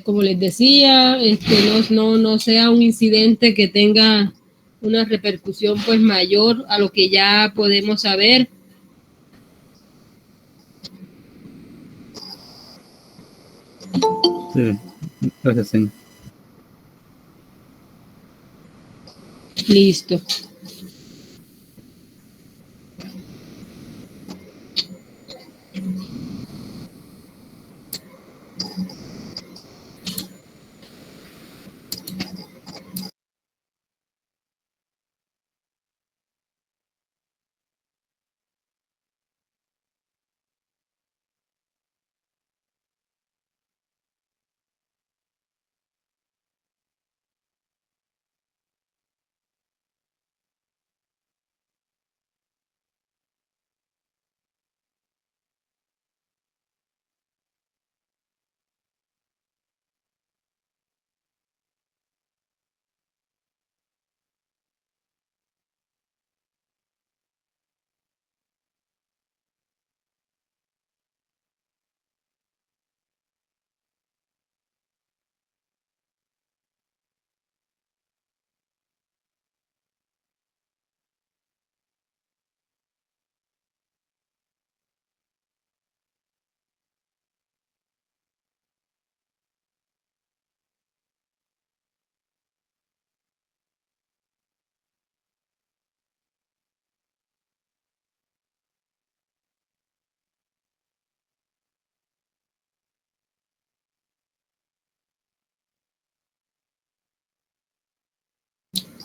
como les decía, no sea un incidente que tenga una repercusión pues mayor a lo que ya podemos saber. Sí, gracias, señor. Listo.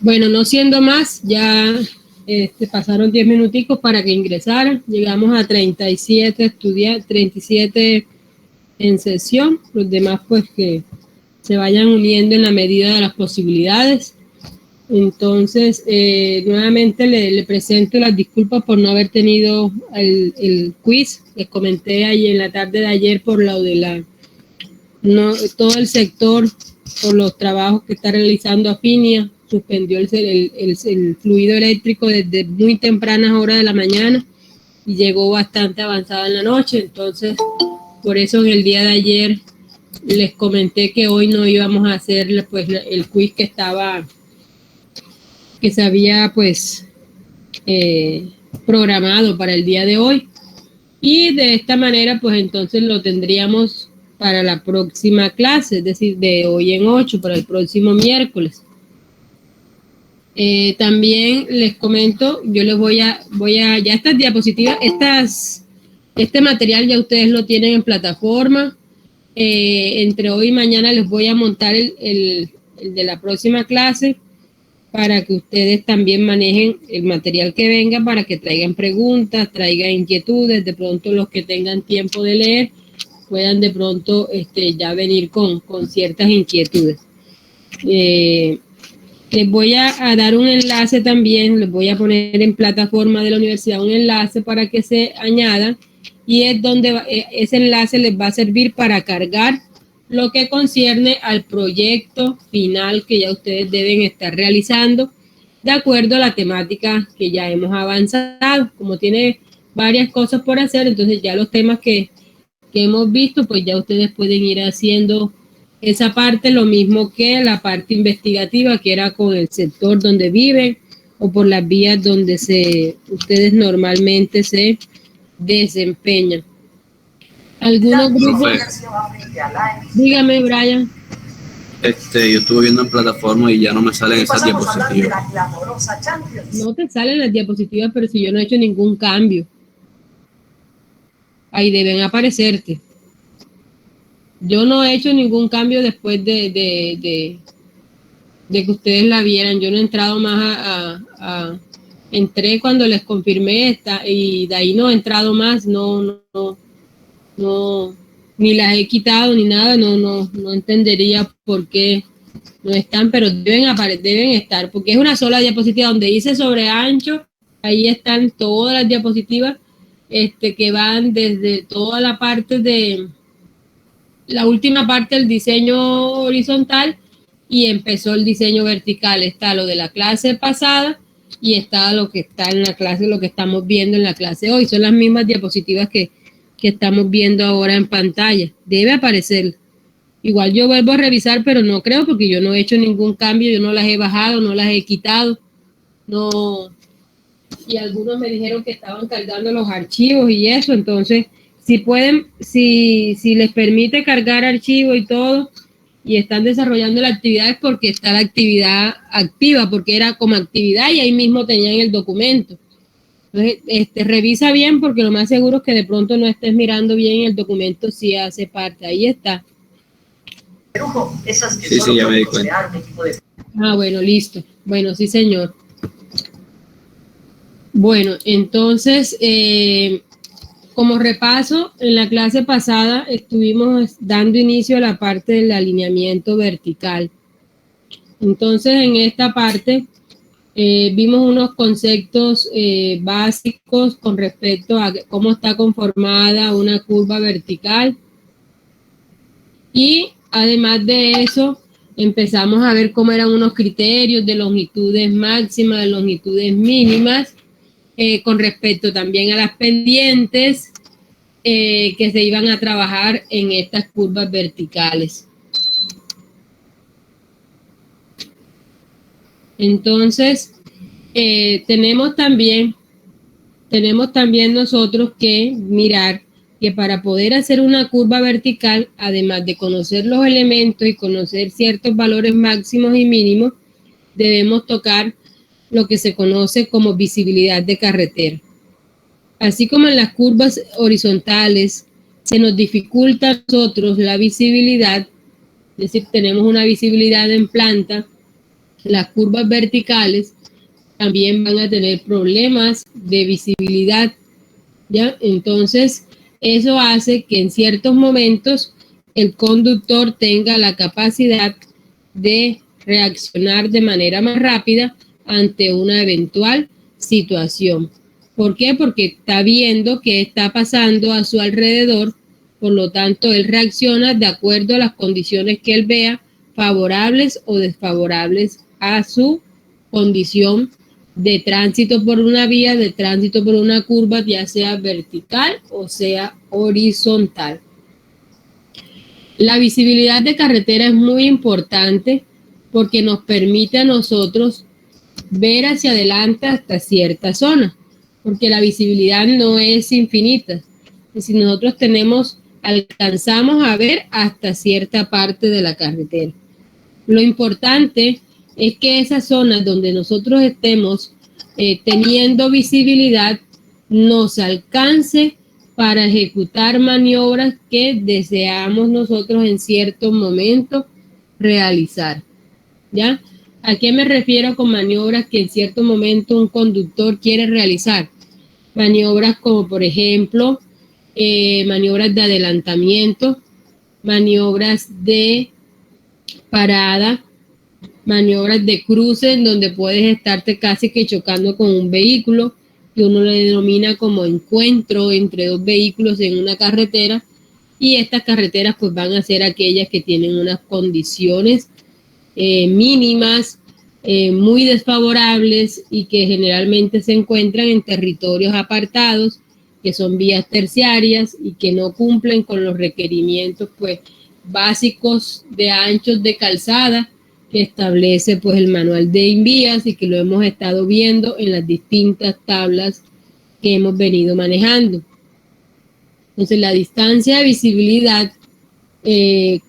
Bueno, no siendo más, ya pasaron 10 minuticos para que ingresaran. Llegamos a 37 estudiantes, 37 en sesión. Los demás pues que se vayan uniendo en la medida de las posibilidades. Entonces, nuevamente le presento las disculpas por no haber tenido el quiz. Les comenté ayer en la tarde de ayer por lo de todo el sector, por los trabajos que está realizando Afinia, suspendió el fluido eléctrico desde muy tempranas horas de la mañana y llegó bastante avanzada en la noche. Entonces, por eso en el día de ayer les comenté que hoy no íbamos a hacer pues el quiz que se había pues programado para el día de hoy, y de esta manera pues entonces lo tendríamos para la próxima clase, es decir, de hoy en 8, para el próximo miércoles. También les comento, yo les voy a ya estas diapositivas, este material ya ustedes lo tienen en plataforma. Entre hoy y mañana les voy a montar el de la próxima clase para que ustedes también manejen el material que venga, para que traigan preguntas, traigan inquietudes, de pronto los que tengan tiempo de leer puedan de pronto ya venir con ciertas inquietudes. Les voy a dar un enlace también, les voy a poner en plataforma de la universidad un enlace para que se añadan, y es donde ese enlace les va a servir para cargar lo que concierne al proyecto final que ya ustedes deben estar realizando de acuerdo a la temática que ya hemos avanzado. Como tiene varias cosas por hacer, entonces ya los temas que hemos visto, pues ya ustedes pueden ir haciendo esa parte, lo mismo que la parte investigativa, que era con el sector donde viven o por las vías donde ustedes normalmente se desempeñan. Algunos grupos... Dígame, Brian. Yo estuve viendo en plataforma y ya no me salen esas diapositivas. No te salen las diapositivas, pero si yo no he hecho ningún cambio. Ahí deben aparecerte. Yo no he hecho ningún cambio después de que ustedes la vieran. Yo no he entrado más entré cuando les confirmé y de ahí no he entrado más, no, ni las he quitado ni nada, no entendería por qué no están, pero deben estar, porque es una sola diapositiva donde dice sobre ancho. Ahí están todas las diapositivas que van desde toda la parte de la última parte del diseño horizontal, y empezó el diseño vertical. Está lo de la clase pasada y está lo que está en la clase, lo que estamos viendo en la clase hoy. Son las mismas diapositivas que estamos viendo ahora en pantalla. Debe aparecer. Igual yo vuelvo a revisar, pero no creo porque yo no he hecho ningún cambio, yo no las he bajado, no las he quitado, no. Y algunos me dijeron que estaban cargando los archivos y eso, entonces si pueden, si les permite cargar archivos y todo y están desarrollando la actividad es porque está la actividad activa, porque era como actividad y ahí mismo tenían el documento. Entonces, revisa bien porque lo más seguro es que de pronto no estés mirando bien el documento si hace parte. Ahí está. Sí, ya me di cuenta. Ah, bueno, listo. Bueno, sí, señor. Bueno, entonces, como repaso, en la clase pasada estuvimos dando inicio a la parte del alineamiento vertical. Entonces, en esta parte vimos unos conceptos básicos con respecto a cómo está conformada una curva vertical. Y además de eso, empezamos a ver cómo eran unos criterios de longitudes máximas, de longitudes mínimas, con respecto también a las pendientes que se iban a trabajar en estas curvas verticales. Entonces, tenemos también nosotros que mirar que para poder hacer una curva vertical, además de conocer los elementos y conocer ciertos valores máximos y mínimos, debemos tocar lo que se conoce como visibilidad de carretera. Así como en las curvas horizontales se nos dificulta a nosotros la visibilidad, es decir, tenemos una visibilidad en planta, las curvas verticales también van a tener problemas de visibilidad, ¿ya? Entonces, eso hace que en ciertos momentos el conductor tenga la capacidad de reaccionar de manera más rápida ante una eventual situación. ¿Por qué? Porque está viendo qué está pasando a su alrededor, por lo tanto, él reacciona de acuerdo a las condiciones que él vea, favorables o desfavorables a su condición de tránsito por una vía, de tránsito por una curva, ya sea vertical o sea horizontal. La visibilidad de carretera es muy importante porque nos permite a nosotros ver hacia adelante hasta cierta zona, porque la visibilidad no es infinita. Es decir, nosotros alcanzamos a ver hasta cierta parte de la carretera. Lo importante es que esas zonas donde nosotros estemos teniendo visibilidad nos alcance para ejecutar maniobras que deseamos nosotros en cierto momento realizar, ¿ya? ¿A qué me refiero con maniobras que en cierto momento un conductor quiere realizar? Maniobras como, por ejemplo, maniobras de adelantamiento, maniobras de parada, maniobras de cruce en donde puedes estarte casi que chocando con un vehículo, que uno le denomina como encuentro entre dos vehículos en una carretera, y estas carreteras pues van a ser aquellas que tienen unas condiciones mínimas, muy desfavorables y que generalmente se encuentran en territorios apartados, que son vías terciarias y que no cumplen con los requerimientos pues básicos de anchos de calzada que establece pues el manual de Invías y que lo hemos estado viendo en las distintas tablas que hemos venido manejando. Entonces la distancia de visibilidad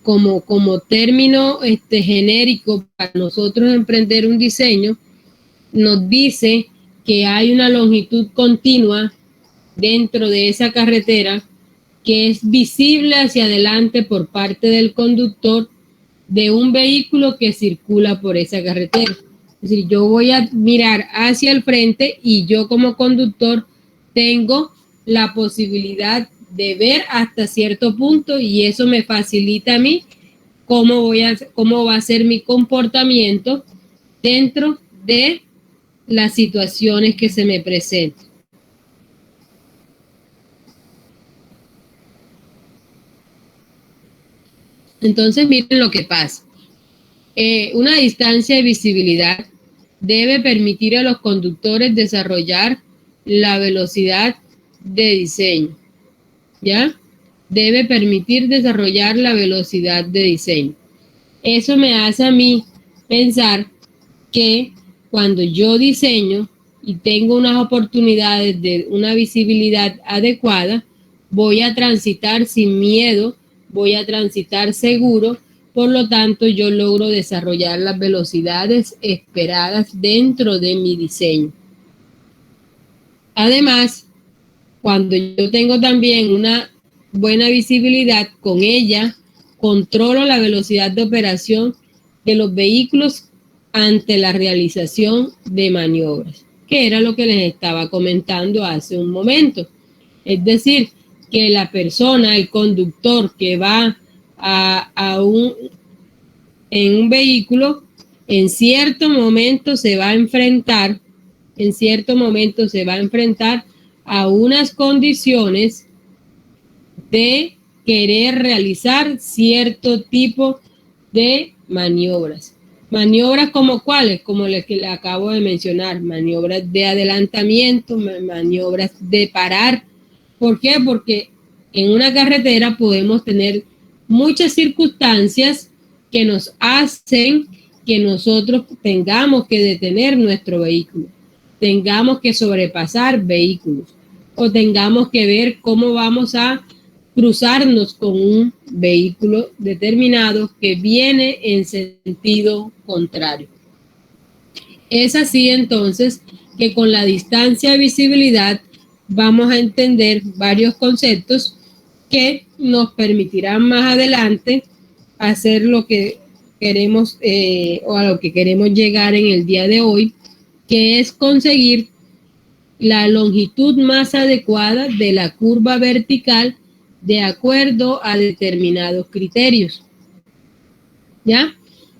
como término genérico para nosotros emprender un diseño nos dice que hay una longitud continua dentro de esa carretera que es visible hacia adelante por parte del conductor de un vehículo que circula por esa carretera. Es decir, yo voy a mirar hacia el frente y yo como conductor tengo la posibilidad de ver hasta cierto punto y eso me facilita a mí cómo va a ser mi comportamiento dentro de las situaciones que se me presentan. Entonces, miren lo que pasa. Una distancia de visibilidad debe permitir a los conductores desarrollar la velocidad de diseño, ¿ya? debe permitir desarrollar la velocidad de diseño. Eso me hace a mí pensar que cuando yo diseño y tengo unas oportunidades de una visibilidad adecuada, voy a transitar sin miedo, voy a transitar seguro, por lo tanto yo logro desarrollar las velocidades esperadas dentro de mi diseño. Además, cuando yo tengo también una buena visibilidad, con ella controlo la velocidad de operación de los vehículos ante la realización de maniobras, que era lo que les estaba comentando hace un momento. Es decir, que la persona, el conductor que va en un vehículo, en cierto momento se va a enfrentar a unas condiciones de querer realizar cierto tipo de maniobras. Maniobras como cuáles, como las que le acabo de mencionar, maniobras de adelantamiento, maniobras de parar. ¿Por qué? Porque en una carretera podemos tener muchas circunstancias que nos hacen que nosotros tengamos que detener nuestro vehículo, tengamos que sobrepasar vehículos o tengamos que ver cómo vamos a cruzarnos con un vehículo determinado que viene en sentido contrario. Es así entonces que con la distancia de visibilidad vamos a entender varios conceptos que nos permitirán más adelante hacer lo que queremos o a lo que queremos llegar en el día de hoy, que es conseguir la longitud más adecuada de la curva vertical de acuerdo a determinados criterios. ¿Ya?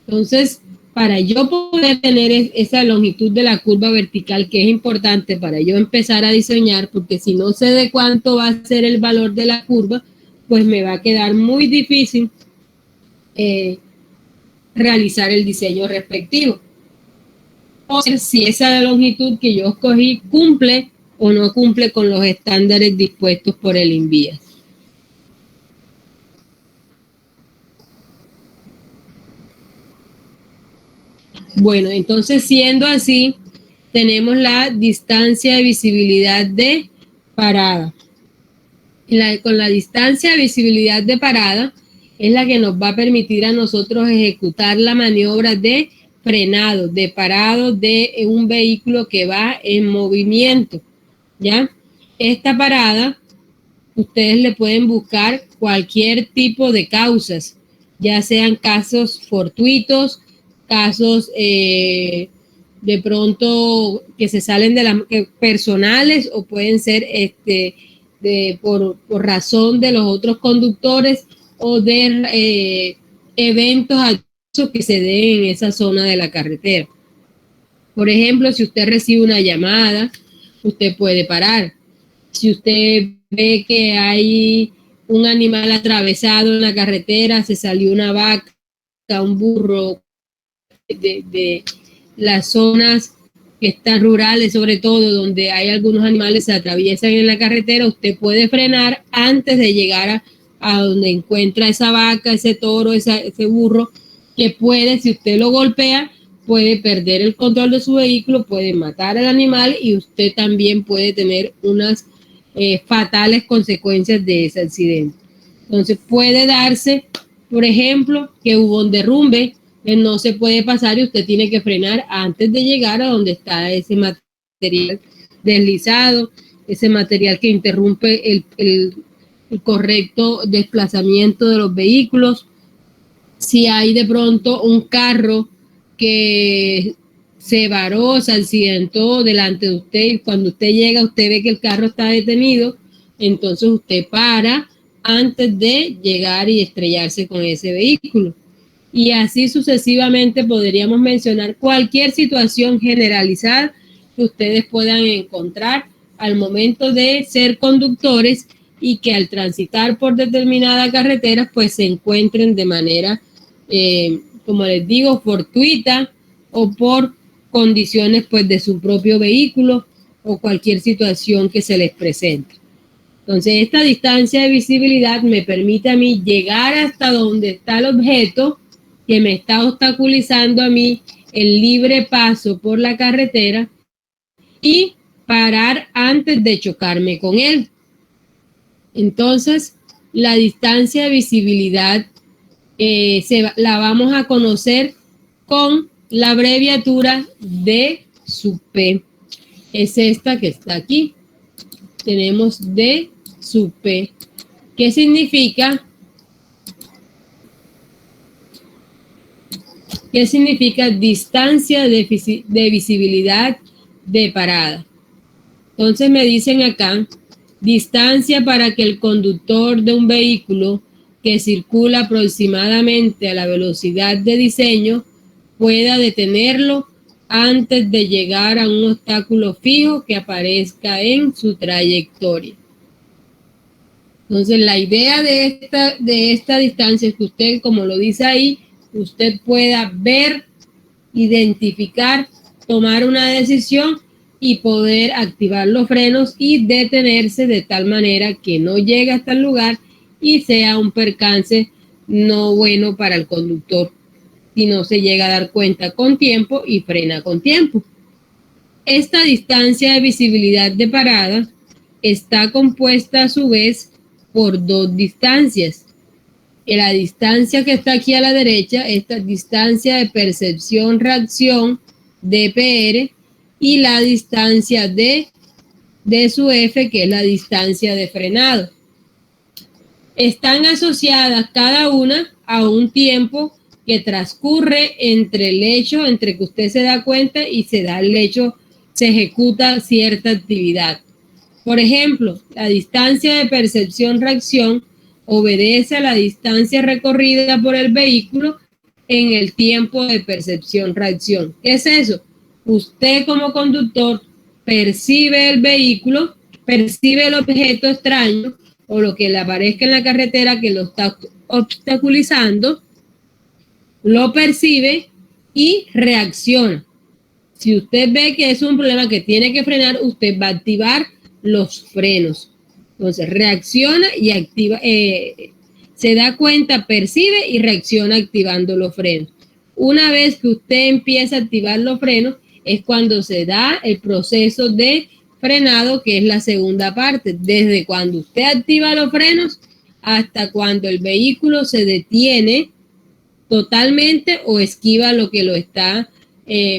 Entonces, para yo poder tener esa longitud de la curva vertical, que es importante para yo empezar a diseñar, porque si no sé de cuánto va a ser el valor de la curva, pues me va a quedar muy difícil realizar el diseño respectivo. O si esa longitud que yo escogí cumple o no cumple con los estándares dispuestos por el INVIA. Bueno, entonces siendo así, tenemos la distancia de visibilidad de parada. Con la distancia de visibilidad de parada es la que nos va a permitir a nosotros ejecutar la maniobra de frenado, de parado de un vehículo que va en movimiento, ¿ya? Esta parada, ustedes le pueden buscar cualquier tipo de causas, ya sean casos fortuitos, casos de pronto que se salen de las personales o pueden ser por razón de los otros conductores o de eventos que se den en esa zona de la carretera. Por ejemplo, si usted recibe una llamada, usted puede parar. Si usted ve que hay un animal atravesado en la carretera, se salió una vaca, un burro, de las zonas que están rurales, sobre todo donde hay algunos animales que se atraviesan en la carretera, usted puede frenar antes de llegar a donde encuentra esa vaca, ese toro, ese burro, que puede, si usted lo golpea, puede perder el control de su vehículo, puede matar al animal y usted también puede tener unas fatales consecuencias de ese accidente. Entonces puede darse, por ejemplo, que hubo un derrumbe, no se puede pasar y usted tiene que frenar antes de llegar a donde está ese material deslizado, ese material que interrumpe el correcto desplazamiento de los vehículos. Si hay de pronto un carro que se varó, se accidentó delante de usted y cuando usted llega usted ve que el carro está detenido, entonces usted para antes de llegar y estrellarse con ese vehículo. Y así sucesivamente podríamos mencionar cualquier situación generalizada que ustedes puedan encontrar al momento de ser conductores y que al transitar por determinada carretera pues se encuentren de manera, como les digo, fortuita o por condiciones pues de su propio vehículo o cualquier situación que se les presente. Entonces, esta distancia de visibilidad me permite a mí llegar hasta donde está el objeto que me está obstaculizando a mí el libre paso por la carretera y parar antes de chocarme con él. Entonces, la distancia de visibilidad la vamos a conocer con la abreviatura D sub P. Es esta que está aquí. Tenemos D sub P. ¿Qué significa? ¿Qué significa distancia de visibilidad de parada? Entonces me dicen acá, distancia para que el conductor de un vehículo que circula aproximadamente a la velocidad de diseño pueda detenerlo antes de llegar a un obstáculo fijo que aparezca en su trayectoria. Entonces la idea de esta distancia es que usted, como lo dice ahí, usted pueda ver, identificar, tomar una decisión y poder activar los frenos y detenerse de tal manera que no llegue hasta el lugar y sea un percance no bueno para el conductor, si no se llega a dar cuenta con tiempo y frena con tiempo. Esta distancia de visibilidad de parada está compuesta a su vez por dos distancias. La distancia que está aquí a la derecha, esta distancia de percepción-reacción, DPR, y la distancia D sub F, que es la distancia de frenado. Están asociadas cada una a un tiempo que transcurre entre el hecho, entre que usted se da cuenta y se da el hecho, se ejecuta cierta actividad. Por ejemplo, la distancia de percepción-reacción obedece a la distancia recorrida por el vehículo en el tiempo de percepción-reacción. ¿Qué es eso? Usted como conductor percibe el vehículo, percibe el objeto extraño o lo que le aparezca en la carretera que lo está obstaculizando, lo percibe y reacciona. Si usted ve que es un problema que tiene que frenar, usted va a activar los frenos. Entonces reacciona y activa, se da cuenta, percibe y reacciona activando los frenos. Una vez que usted empieza a activar los frenos, es cuando se da el proceso de frenado, que es la segunda parte, desde cuando usted activa los frenos hasta cuando el vehículo se detiene totalmente o esquiva lo que lo está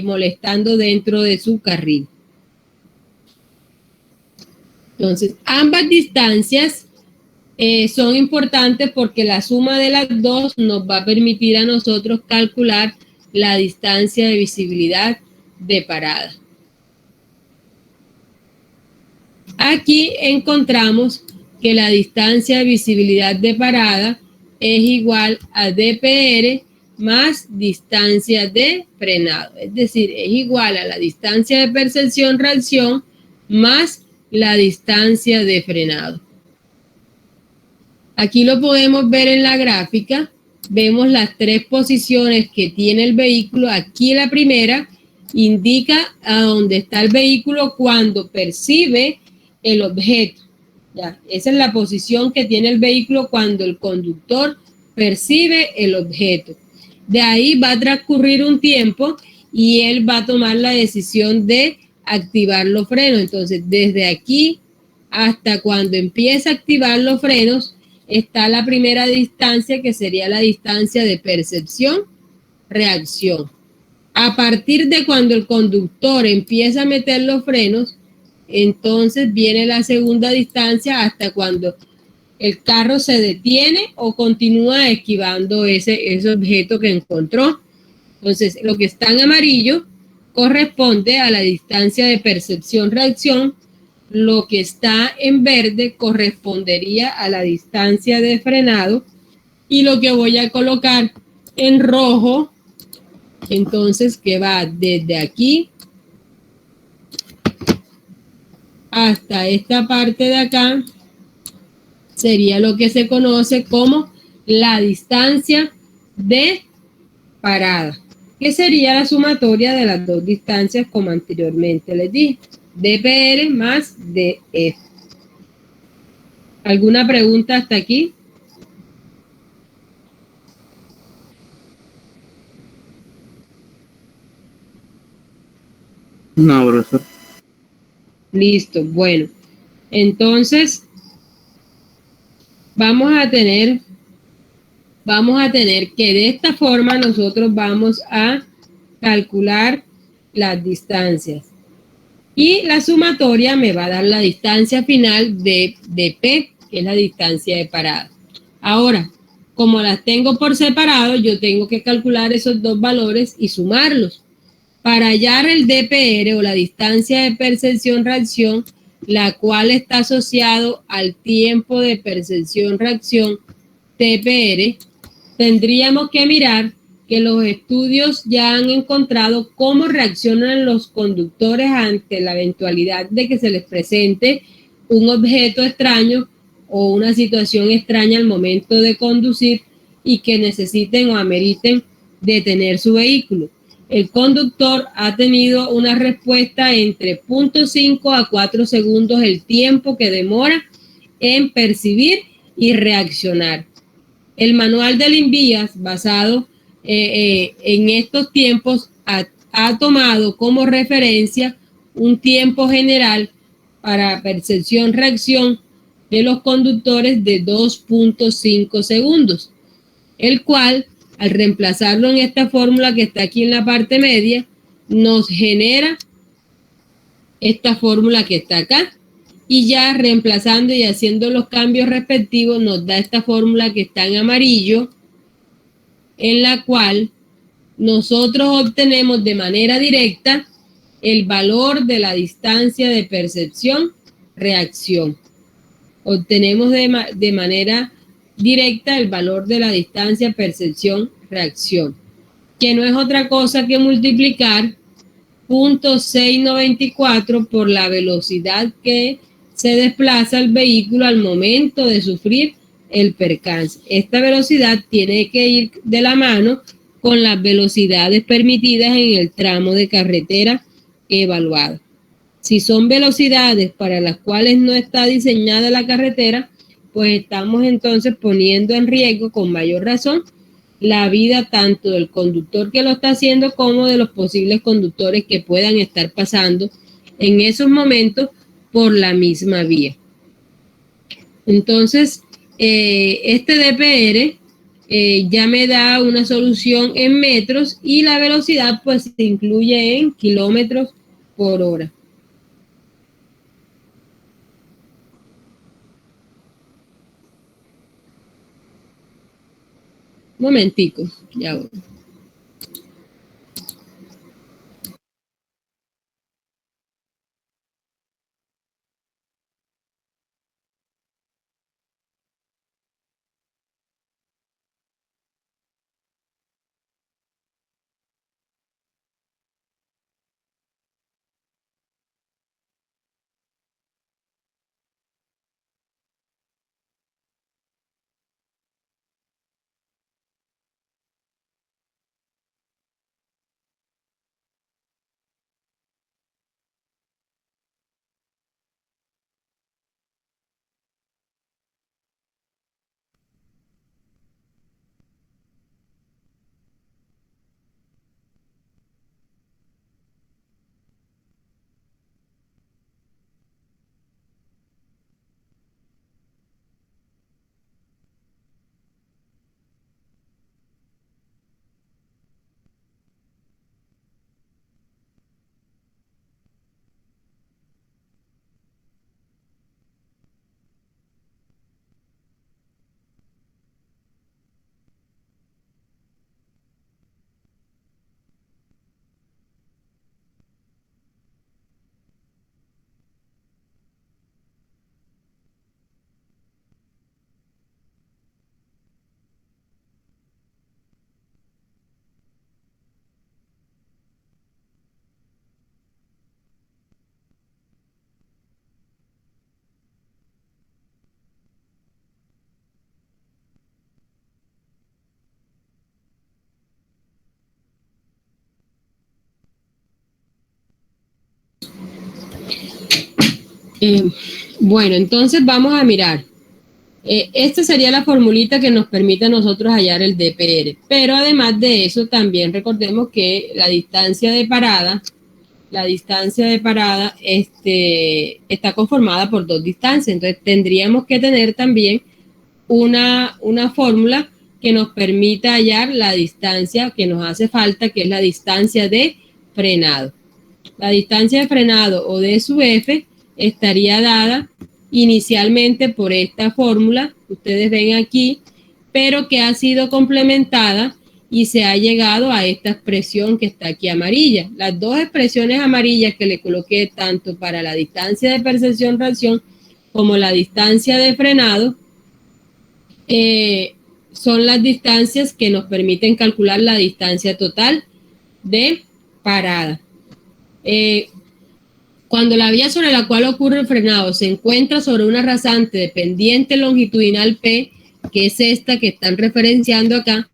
molestando dentro de su carril. Entonces, ambas distancias son importantes porque la suma de las dos nos va a permitir a nosotros calcular la distancia de visibilidad de parada. Aquí encontramos que la distancia de visibilidad de parada es igual a DPR más distancia de frenado. Es decir, es igual a la distancia de percepción-reacción más la distancia de frenado. Aquí lo podemos ver en la gráfica. Vemos las tres posiciones que tiene el vehículo. Aquí la primera indica a dónde está el vehículo cuando percibe el objeto. Ya, esa es la posición que tiene el vehículo cuando el conductor percibe el objeto. De ahí va a transcurrir un tiempo y él va a tomar la decisión de activar los frenos. Entonces, desde aquí hasta cuando empieza a activar los frenos, está la primera distancia, que sería la distancia de percepción-reacción. A partir de cuando el conductor empieza a meter los frenos, entonces viene la segunda distancia hasta cuando el carro se detiene o continúa esquivando ese objeto que encontró. Entonces, lo que está en amarillo corresponde a la distancia de percepción-reacción. Lo que está en verde correspondería a la distancia de frenado. Y lo que voy a colocar en rojo, entonces, que va desde aquí hasta esta parte de acá, sería lo que se conoce como la distancia de parada, que sería la sumatoria de las dos distancias como anteriormente les dije, DPR más DF. ¿Alguna pregunta hasta aquí? No, profesor. Listo, bueno. Entonces, vamos a tener que de esta forma nosotros vamos a calcular las distancias. Y la sumatoria me va a dar la distancia final de P, que es la distancia de parada. Ahora, como las tengo por separado, yo tengo que calcular esos dos valores y sumarlos. Para hallar el DPR o la distancia de percepción-reacción, la cual está asociado al tiempo de percepción-reacción, TPR, tendríamos que mirar que los estudios ya han encontrado cómo reaccionan los conductores ante la eventualidad de que se les presente un objeto extraño o una situación extraña al momento de conducir y que necesiten o ameriten detener su vehículo. El conductor ha tenido una respuesta entre 0.5 a 4 segundos el tiempo que demora en percibir y reaccionar. El manual del INVIAS, basado en estos tiempos, ha tomado como referencia un tiempo general para percepción-reacción de los conductores de 2.5 segundos, el cual, al reemplazarlo en esta fórmula que está aquí en la parte media, nos genera esta fórmula que está acá, y ya reemplazando y haciendo los cambios respectivos nos da esta fórmula que está en amarillo, en la cual nosotros obtenemos de manera directa el valor de la distancia de percepción-reacción. Obtenemos de manera directa el valor de la distancia percepción-reacción, que no es otra cosa que multiplicar 0.694 por la velocidad que se desplaza el vehículo al momento de sufrir el percance. Esta velocidad tiene que ir de la mano con las velocidades permitidas en el tramo de carretera evaluado. Si son velocidades para las cuales no está diseñada la carretera, pues estamos entonces poniendo en riesgo con mayor razón la vida tanto del conductor que lo está haciendo como de los posibles conductores que puedan estar pasando en esos momentos por la misma vía. Entonces, este DPR ya me da una solución en metros y la velocidad pues se incluye en kilómetros por hora. Momentico, ya voy. Bueno, entonces vamos a mirar. Esta sería la formulita que nos permite a nosotros hallar el DPR. Pero además de eso, también recordemos que la distancia de parada está conformada por dos distancias. Entonces tendríamos que tener también una fórmula que nos permita hallar la distancia que nos hace falta, que es la distancia de frenado. La distancia de frenado o D sub F estaría dada inicialmente por esta fórmula que ustedes ven aquí, pero que ha sido complementada y se ha llegado a esta expresión que está aquí amarilla. Las dos expresiones amarillas que le coloqué tanto para la distancia de percepción-reacción como la distancia de frenado son las distancias que nos permiten calcular la distancia total de parada. Cuando la vía sobre la cual ocurre el frenado se encuentra sobre una rasante de pendiente longitudinal P, que es esta que están referenciando acá,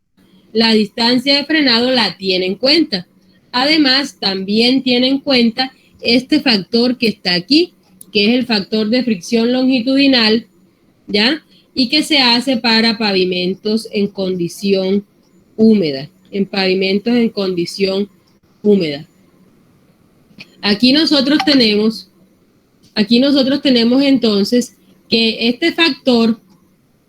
la distancia de frenado la tiene en cuenta. Además, también tiene en cuenta este factor que está aquí, que es el factor de fricción longitudinal, ¿ya? Y que se hace para pavimentos en condición húmeda, Aquí nosotros tenemos entonces que este factor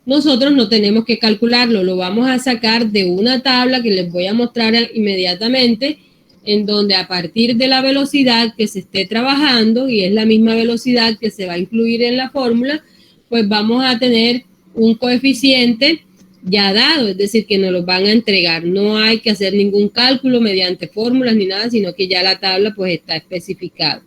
nosotros no tenemos que calcularlo, lo vamos a sacar de una tabla que les voy a mostrar inmediatamente, en donde a partir de la velocidad que se esté trabajando, y es la misma velocidad que se va a incluir en la fórmula, pues vamos a tener un coeficiente ya dado, es decir, que nos lo van a entregar. No hay que hacer ningún cálculo mediante fórmulas ni nada, sino que ya la tabla pues está especificada.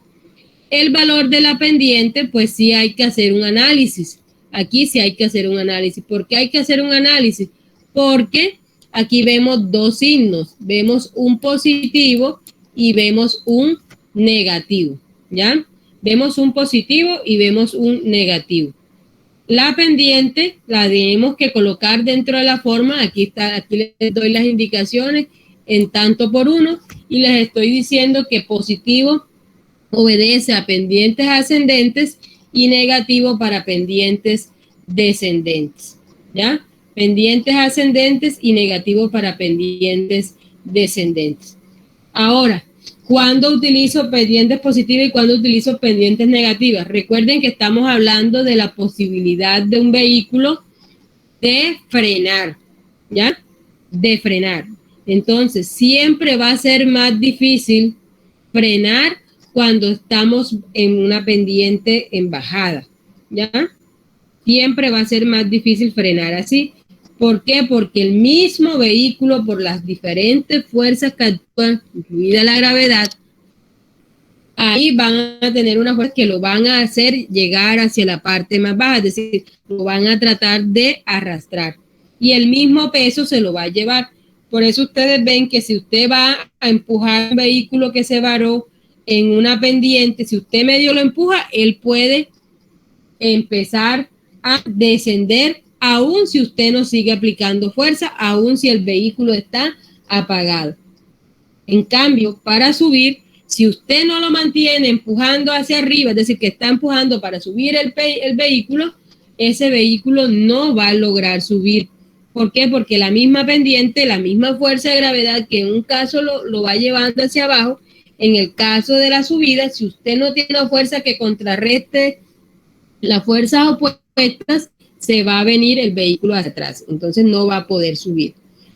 El valor de la pendiente, pues sí hay que hacer un análisis. Aquí sí hay que hacer un análisis. ¿Por qué hay que hacer un análisis? Porque aquí vemos dos signos. Vemos un positivo y vemos un negativo, ¿ya? Vemos un positivo y vemos un negativo. La pendiente la tenemos que colocar dentro de la forma. Aquí les doy las indicaciones en tanto por uno y les estoy diciendo que positivo obedece a pendientes ascendentes y negativo para pendientes descendentes, ¿ya? Pendientes ascendentes y negativo para pendientes descendentes. Ahora, ¿cuándo utilizo pendientes positivas y cuándo utilizo pendientes negativas? Recuerden que estamos hablando de la posibilidad de un vehículo de frenar, ¿ya? De frenar. Entonces, siempre va a ser más difícil frenar cuando estamos en una pendiente en bajada, ¿ya? Siempre va a ser más difícil frenar así. ¿Por qué? Porque el mismo vehículo, por las diferentes fuerzas que actúan, incluida la gravedad, ahí van a tener una fuerza que lo van a hacer llegar hacia la parte más baja, es decir, lo van a tratar de arrastrar. Y el mismo peso se lo va a llevar. Por eso ustedes ven que si usted va a empujar un vehículo que se varó en una pendiente, si usted medio lo empuja, él puede empezar a descender, aún si usted no sigue aplicando fuerza, aún si el vehículo está apagado. En cambio, para subir, si usted no lo mantiene empujando hacia arriba, es decir, que está empujando para subir el vehículo, ese vehículo no va a lograr subir. ¿Por qué? Porque la misma pendiente, la misma fuerza de gravedad que en un caso lo va llevando hacia abajo, en el caso de la subida, si usted no tiene una fuerza que contrarreste las fuerzas opuestas, se va a venir el vehículo hacia atrás. Entonces no va a poder subir.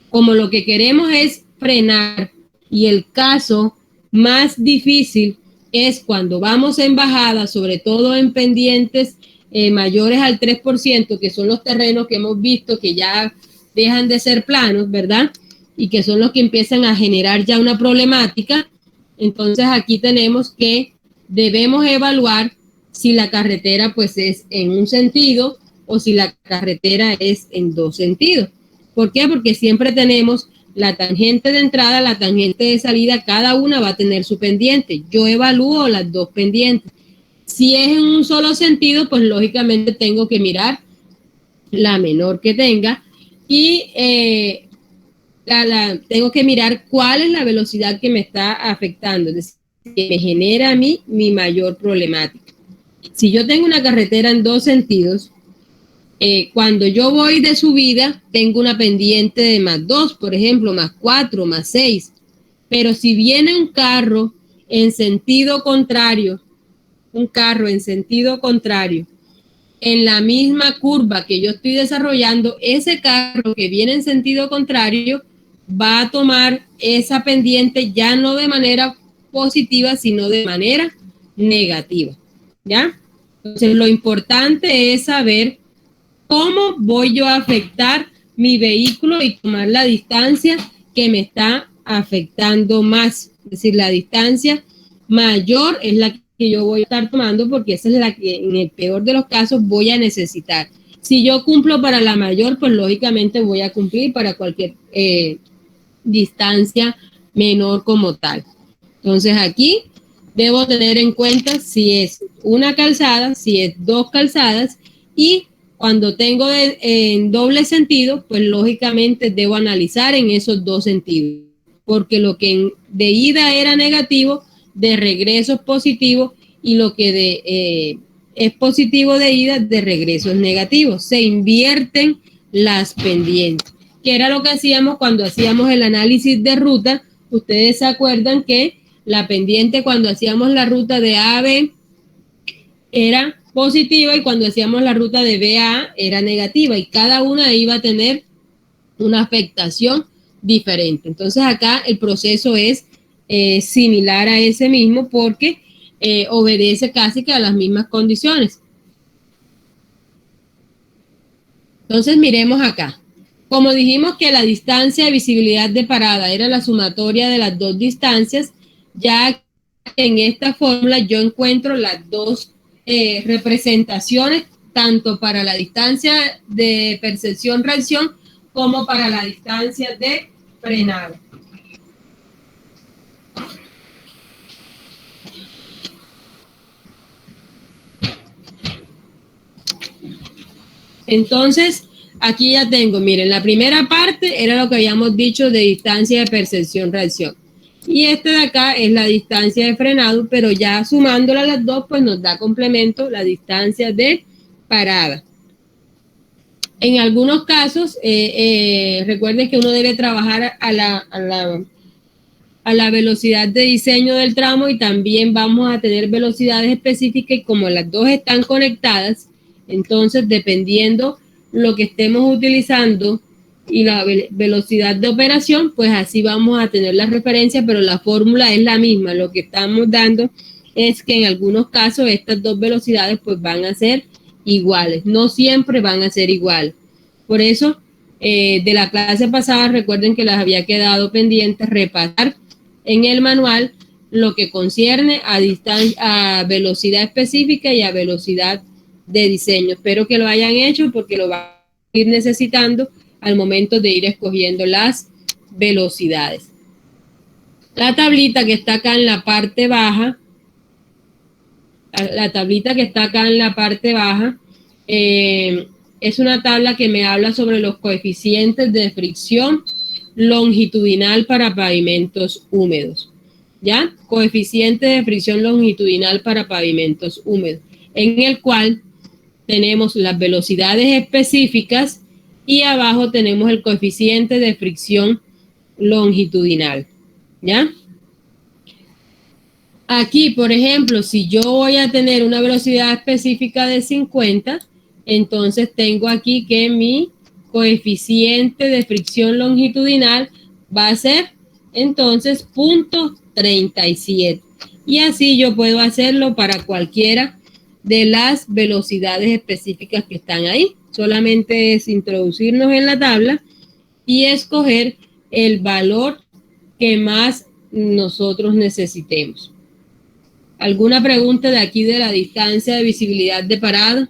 Como lo que queremos es frenar, y el caso más difícil es cuando vamos en bajada, sobre todo en pendientes mayores al 3%, que son los terrenos que hemos visto que ya dejan de ser planos, ¿verdad? Y que son los que empiezan a generar ya una problemática. Entonces aquí tenemos que debemos evaluar si la carretera pues es en un sentido o si la carretera es en dos sentidos. ¿Por qué? Porque siempre tenemos la tangente de entrada, la tangente de salida, cada una va a tener su pendiente. Yo evalúo las dos pendientes. Si es en un solo sentido, pues lógicamente tengo que mirar la menor que tenga y tengo que mirar cuál es la velocidad que me está afectando, es decir, que me genera a mí mi mayor problemática. Si yo tengo una carretera en dos sentidos, Cuando yo voy de subida, tengo una pendiente de +2, por ejemplo, +4, +6. Pero si viene un carro en sentido contrario, en la misma curva que yo estoy desarrollando, ese carro que viene en sentido contrario va a tomar esa pendiente ya no de manera positiva, sino de manera negativa, ¿ya? Entonces, lo importante es saber cómo voy yo a afectar mi vehículo y tomar la distancia que me está afectando más. Es decir, la distancia mayor es la que yo voy a estar tomando porque esa es la que en el peor de los casos voy a necesitar. Si yo cumplo para la mayor, pues lógicamente voy a cumplir para cualquier distancia menor como tal. Entonces aquí debo tener en cuenta si es una calzada, si es 2 calzadas, y cuando tengo en doble sentido, pues lógicamente debo analizar en esos 2 sentidos, porque lo que de ida era negativo, de regreso es positivo, y lo que es positivo de ida, de regreso es negativo. Se invierten las pendientes, que era lo que hacíamos cuando hacíamos el análisis de ruta. Ustedes se acuerdan que la pendiente cuando hacíamos la ruta de A a B era positiva y cuando hacíamos la ruta de B a A era negativa, y cada una iba a tener una afectación diferente. Entonces acá el proceso es similar a ese mismo porque obedece casi que a las mismas condiciones. Entonces miremos acá. Como dijimos que la distancia de visibilidad de parada era la sumatoria de las 2 distancias, ya en esta fórmula yo encuentro las 2 representaciones, tanto para la distancia de percepción-reacción como para la distancia de frenado. Entonces, aquí ya tengo, miren, la primera parte era lo que habíamos dicho de distancia de percepción-reacción. Y este de acá es la distancia de frenado, pero ya sumándola a las 2, pues nos da complemento la distancia de parada. En algunos casos, recuerden que uno debe trabajar a la velocidad de diseño del tramo, y también vamos a tener velocidades específicas, y como las 2 están conectadas, entonces dependiendo lo que estemos utilizando y la velocidad de operación, pues así vamos a tener la referencia, pero la fórmula es la misma. Lo que estamos dando es que en algunos casos estas 2 velocidades pues van a ser iguales, no siempre van a ser iguales. Por eso, de la clase pasada, recuerden que les había quedado pendiente repasar en el manual lo que concierne a velocidad específica y a velocidad de diseño. Espero que lo hayan hecho porque lo van a ir necesitando al momento de ir escogiendo las velocidades. La tablita que está acá en la parte baja, es una tabla que me habla sobre los coeficientes de fricción longitudinal para pavimentos húmedos, ¿ya? Coeficiente de fricción longitudinal para pavimentos húmedos, en el cual tenemos las velocidades específicas y abajo tenemos el coeficiente de fricción longitudinal, ¿ya? Aquí, por ejemplo, si yo voy a tener una velocidad específica de 50, entonces tengo aquí que mi coeficiente de fricción longitudinal va a ser entonces 0.37. Y así yo puedo hacerlo para cualquiera de las velocidades específicas que están ahí. Solamente es introducirnos en la tabla y escoger el valor que más nosotros necesitemos. ¿Alguna pregunta de aquí de la distancia de visibilidad de parada?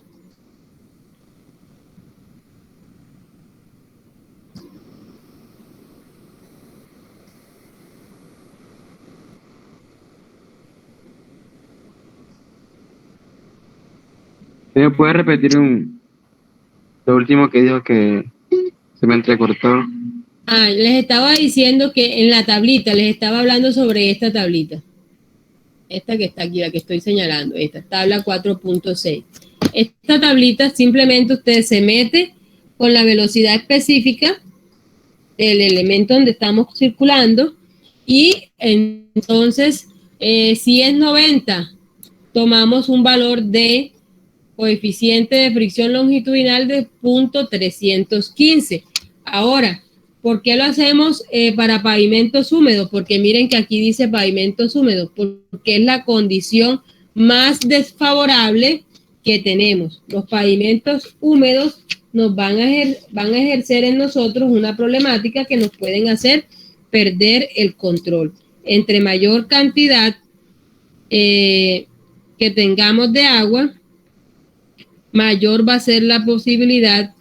¿Me puede repetir lo último que dijo que se me entrecortó? Les estaba diciendo que en la tablita, les estaba hablando sobre esta tablita. esta que está aquí, la que estoy señalando, esta tabla 4.6. Esta tablita simplemente usted se mete con la velocidad específica del elemento donde estamos circulando y entonces si es 90, tomamos un valor de coeficiente de fricción longitudinal de 0.315. Ahora, ¿por qué lo hacemos para pavimentos húmedos? Porque miren que aquí dice pavimentos húmedos, porque es la condición más desfavorable que tenemos. Los pavimentos húmedos nos van a ejercer en nosotros una problemática que nos pueden hacer perder el control. Entre mayor cantidad que tengamos de agua, mayor va a ser la posibilidad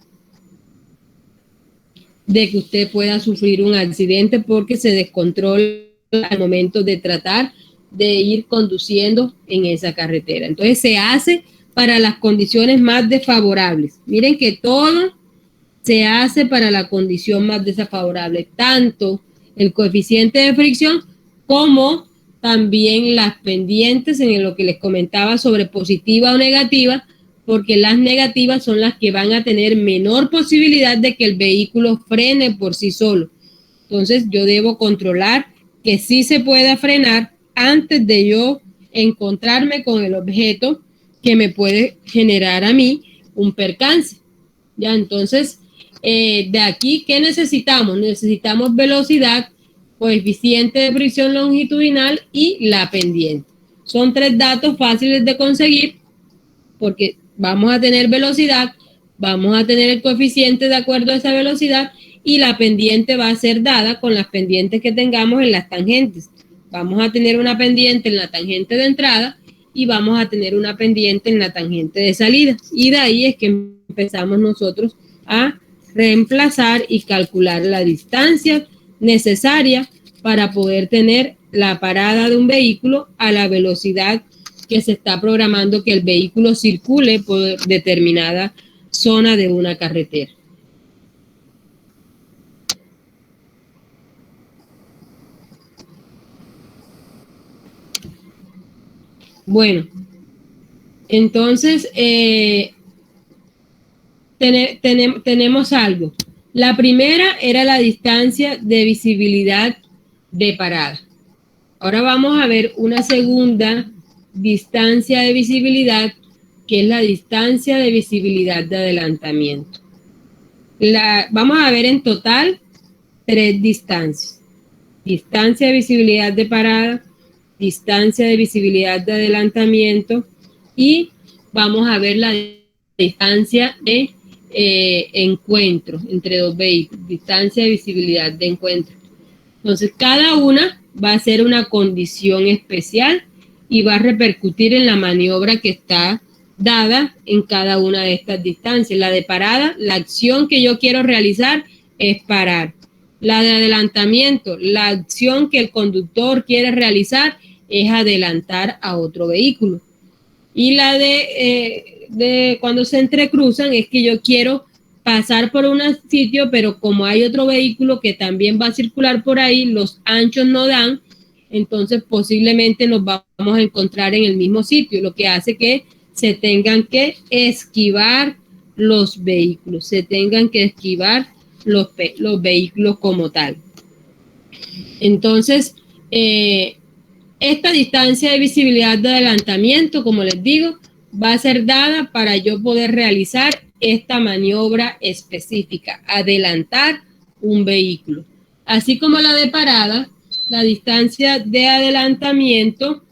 de que usted pueda sufrir un accidente porque se descontrola al momento de tratar de ir conduciendo en esa carretera. Entonces se hace para las condiciones más desfavorables. Miren que todo se hace para la condición más desfavorable, tanto el coeficiente de fricción como también las pendientes en lo que les comentaba sobre positiva o negativa, porque las negativas son las que van a tener menor posibilidad de que el vehículo frene por sí solo. Entonces yo debo controlar que sí se pueda frenar antes de yo encontrarme con el objeto que me puede generar a mí un percance. Ya, entonces, de aquí, ¿qué necesitamos? Necesitamos velocidad, coeficiente de fricción longitudinal y la pendiente. Son 3 datos fáciles de conseguir porque vamos a tener velocidad, vamos a tener el coeficiente de acuerdo a esa velocidad y la pendiente va a ser dada con las pendientes que tengamos en las tangentes. Vamos a tener una pendiente en la tangente de entrada y vamos a tener una pendiente en la tangente de salida. Y de ahí es que empezamos nosotros a reemplazar y calcular la distancia necesaria para poder tener la parada de un vehículo a la velocidad que se está programando que el vehículo circule por determinada zona de una carretera. Bueno, entonces tenemos algo. La primera era la distancia de visibilidad de parada. Ahora vamos a ver una segunda distancia de visibilidad, que es la distancia de visibilidad de adelantamiento. Vamos a ver en total 3 distancias. Distancia de visibilidad de parada, distancia de visibilidad de adelantamiento y vamos a ver la distancia de encuentro entre 2 vehículos, distancia de visibilidad de encuentro. Entonces, cada una va a ser una condición especial y va a repercutir en la maniobra que está dada en cada una de estas distancias. La de parada, la acción que yo quiero realizar es parar. La de adelantamiento, la acción que el conductor quiere realizar es adelantar a otro vehículo. Y la de cuando se entrecruzan es que yo quiero pasar por un sitio, pero como hay otro vehículo que también va a circular por ahí, los anchos no dan, entonces posiblemente nos vamos a encontrar en el mismo sitio, lo que hace que se tengan que esquivar los vehículos, los vehículos como tal. Entonces, esta distancia de visibilidad de adelantamiento, como les digo, va a ser dada para yo poder realizar esta maniobra específica, adelantar un vehículo. Así como la de parada, la distancia de adelantamiento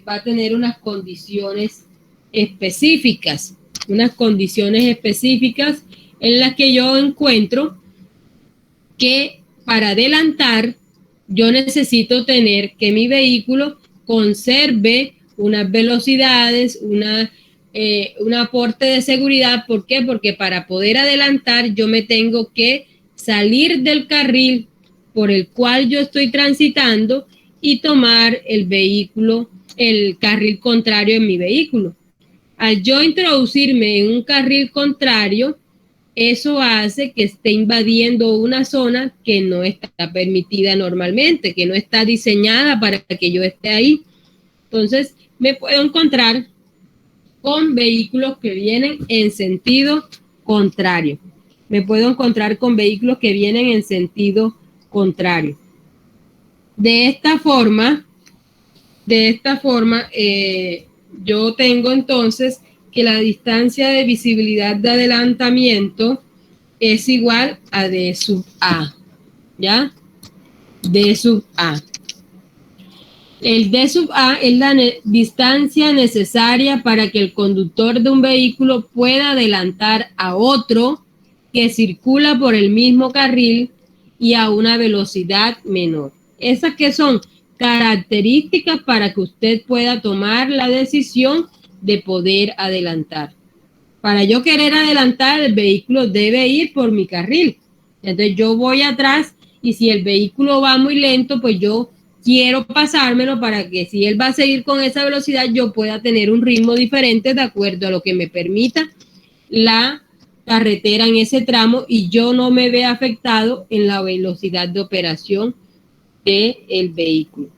va a tener unas condiciones específicas en las que yo encuentro que para adelantar yo necesito tener que mi vehículo conserve unas velocidades, un aporte de seguridad. ¿Por qué? Porque para poder adelantar yo me tengo que salir del carril por el cual yo estoy transitando y tomar el carril contrario en mi vehículo. Al yo introducirme en un carril contrario, eso hace que esté invadiendo una zona que no está permitida normalmente, que no está diseñada para que yo esté ahí. Entonces, me puedo encontrar con vehículos que vienen en sentido contrario. Me puedo encontrar con vehículos que vienen en sentido contrario. De esta forma, yo tengo entonces que la distancia de visibilidad de adelantamiento es igual a D sub A, ¿ya? D sub A. El D sub A es la distancia necesaria para que el conductor de un vehículo pueda adelantar a otro que circula por el mismo carril y a una velocidad menor. Esas que son características para que usted pueda tomar la decisión de poder adelantar. Para yo querer adelantar, el vehículo debe ir por mi carril. Entonces yo voy atrás y si el vehículo va muy lento, pues yo quiero pasármelo para que si él va a seguir con esa velocidad, yo pueda tener un ritmo diferente de acuerdo a lo que me permita la carretera en ese tramo y yo no me vea afectado en la velocidad de operación del vehículo.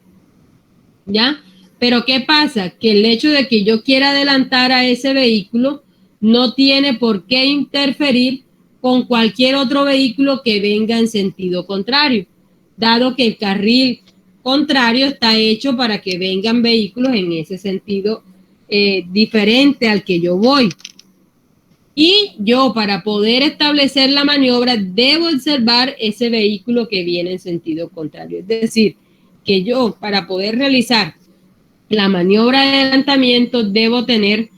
¿Ya? Pero ¿qué pasa? Que el hecho de que yo quiera adelantar a ese vehículo no tiene por qué interferir con cualquier otro vehículo que venga en sentido contrario, dado que el carril contrario está hecho para que vengan vehículos en ese sentido diferente al que yo voy. Y yo, para poder establecer la maniobra, debo observar ese vehículo que viene en sentido contrario. Es decir, que yo, para poder realizar la maniobra de adelantamiento, debo tener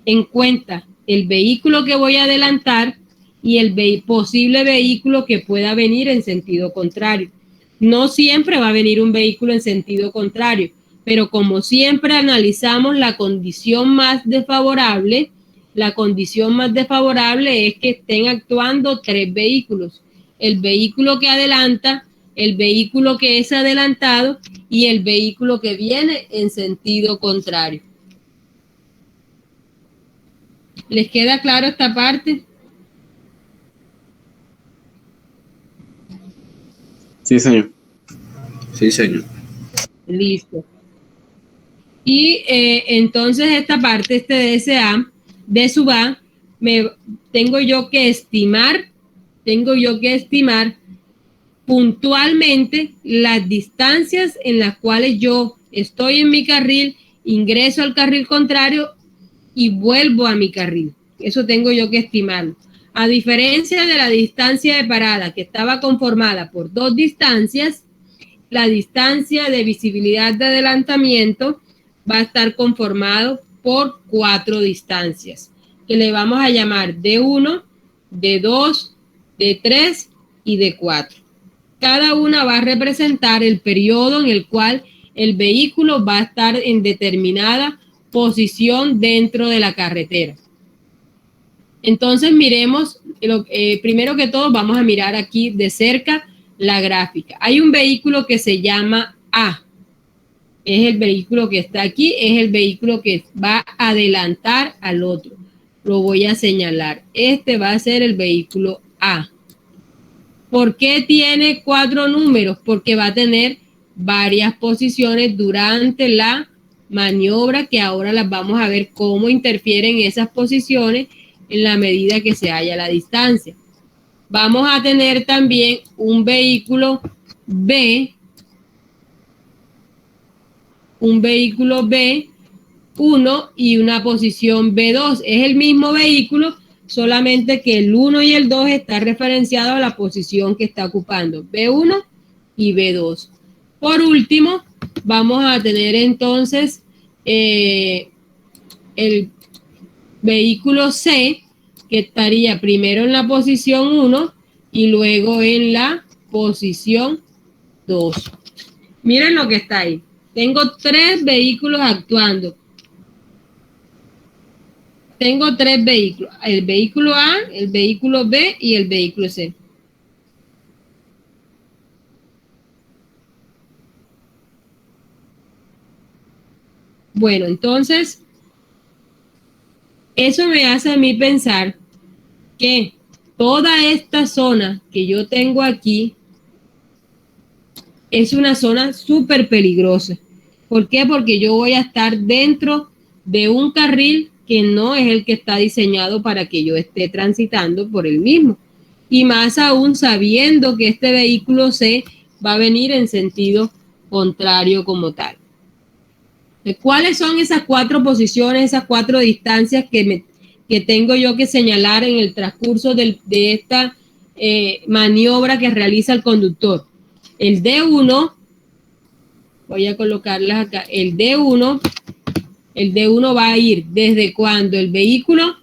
en cuenta el vehículo que voy a adelantar y el posible vehículo que pueda venir en sentido contrario. No siempre va a venir un vehículo en sentido contrario, pero como siempre analizamos la condición más desfavorable, la condición más desfavorable es que estén actuando tres vehículos. El vehículo que adelanta, el vehículo que es adelantado y el vehículo que viene en sentido contrario. ¿Les queda claro esta parte? Sí, señor. Sí, señor. Listo. Y entonces esta parte, este DSA, D sub A, tengo yo que estimar puntualmente las distancias en las cuales yo estoy en mi carril, ingreso al carril contrario y vuelvo a mi carril. Eso tengo yo que estimarlo. A diferencia de la distancia de parada, que estaba conformada por dos distancias, la distancia de visibilidad de adelantamiento va a estar conformado por 4 distancias, que le vamos a llamar D1, D2, D3 y D4. Cada una va a representar el periodo en el cual el vehículo va a estar en determinada posición dentro de la carretera. Entonces miremos, primero que todo vamos a mirar aquí de cerca la gráfica. Hay un vehículo que se llama A. Es el vehículo que está aquí, es el vehículo que va a adelantar al otro. Lo voy a señalar. Este va a ser el vehículo A. ¿Por qué tiene 4 números? Porque va a tener varias posiciones durante la maniobra, que ahora las vamos a ver cómo interfieren esas posiciones en la medida que se haya la distancia. Vamos a tener también un vehículo B, B1 y una posición B2. Es el mismo vehículo, solamente que el 1 y el 2 está referenciado a la posición que está ocupando, B1 y B2. Por último, vamos a tener entonces el vehículo C, que estaría primero en la posición 1 y luego en la posición 2. Miren lo que está ahí. Tengo 3 vehículos actuando. Tengo 3 vehículos. El vehículo A, el vehículo B y el vehículo C. Bueno, entonces, eso me hace a mí pensar que toda esta zona que yo tengo aquí es una zona súper peligrosa. ¿Por qué? Porque yo voy a estar dentro de un carril que no es el que está diseñado para que yo esté transitando por el mismo. Y más aún sabiendo que este vehículo C va a venir en sentido contrario como tal. ¿Cuáles son esas 4 posiciones, esas 4 distancias que tengo yo que señalar en el transcurso de esta maniobra que realiza el conductor? El D1, voy a colocarlas acá, el D1 va a ir desde cuando el vehículo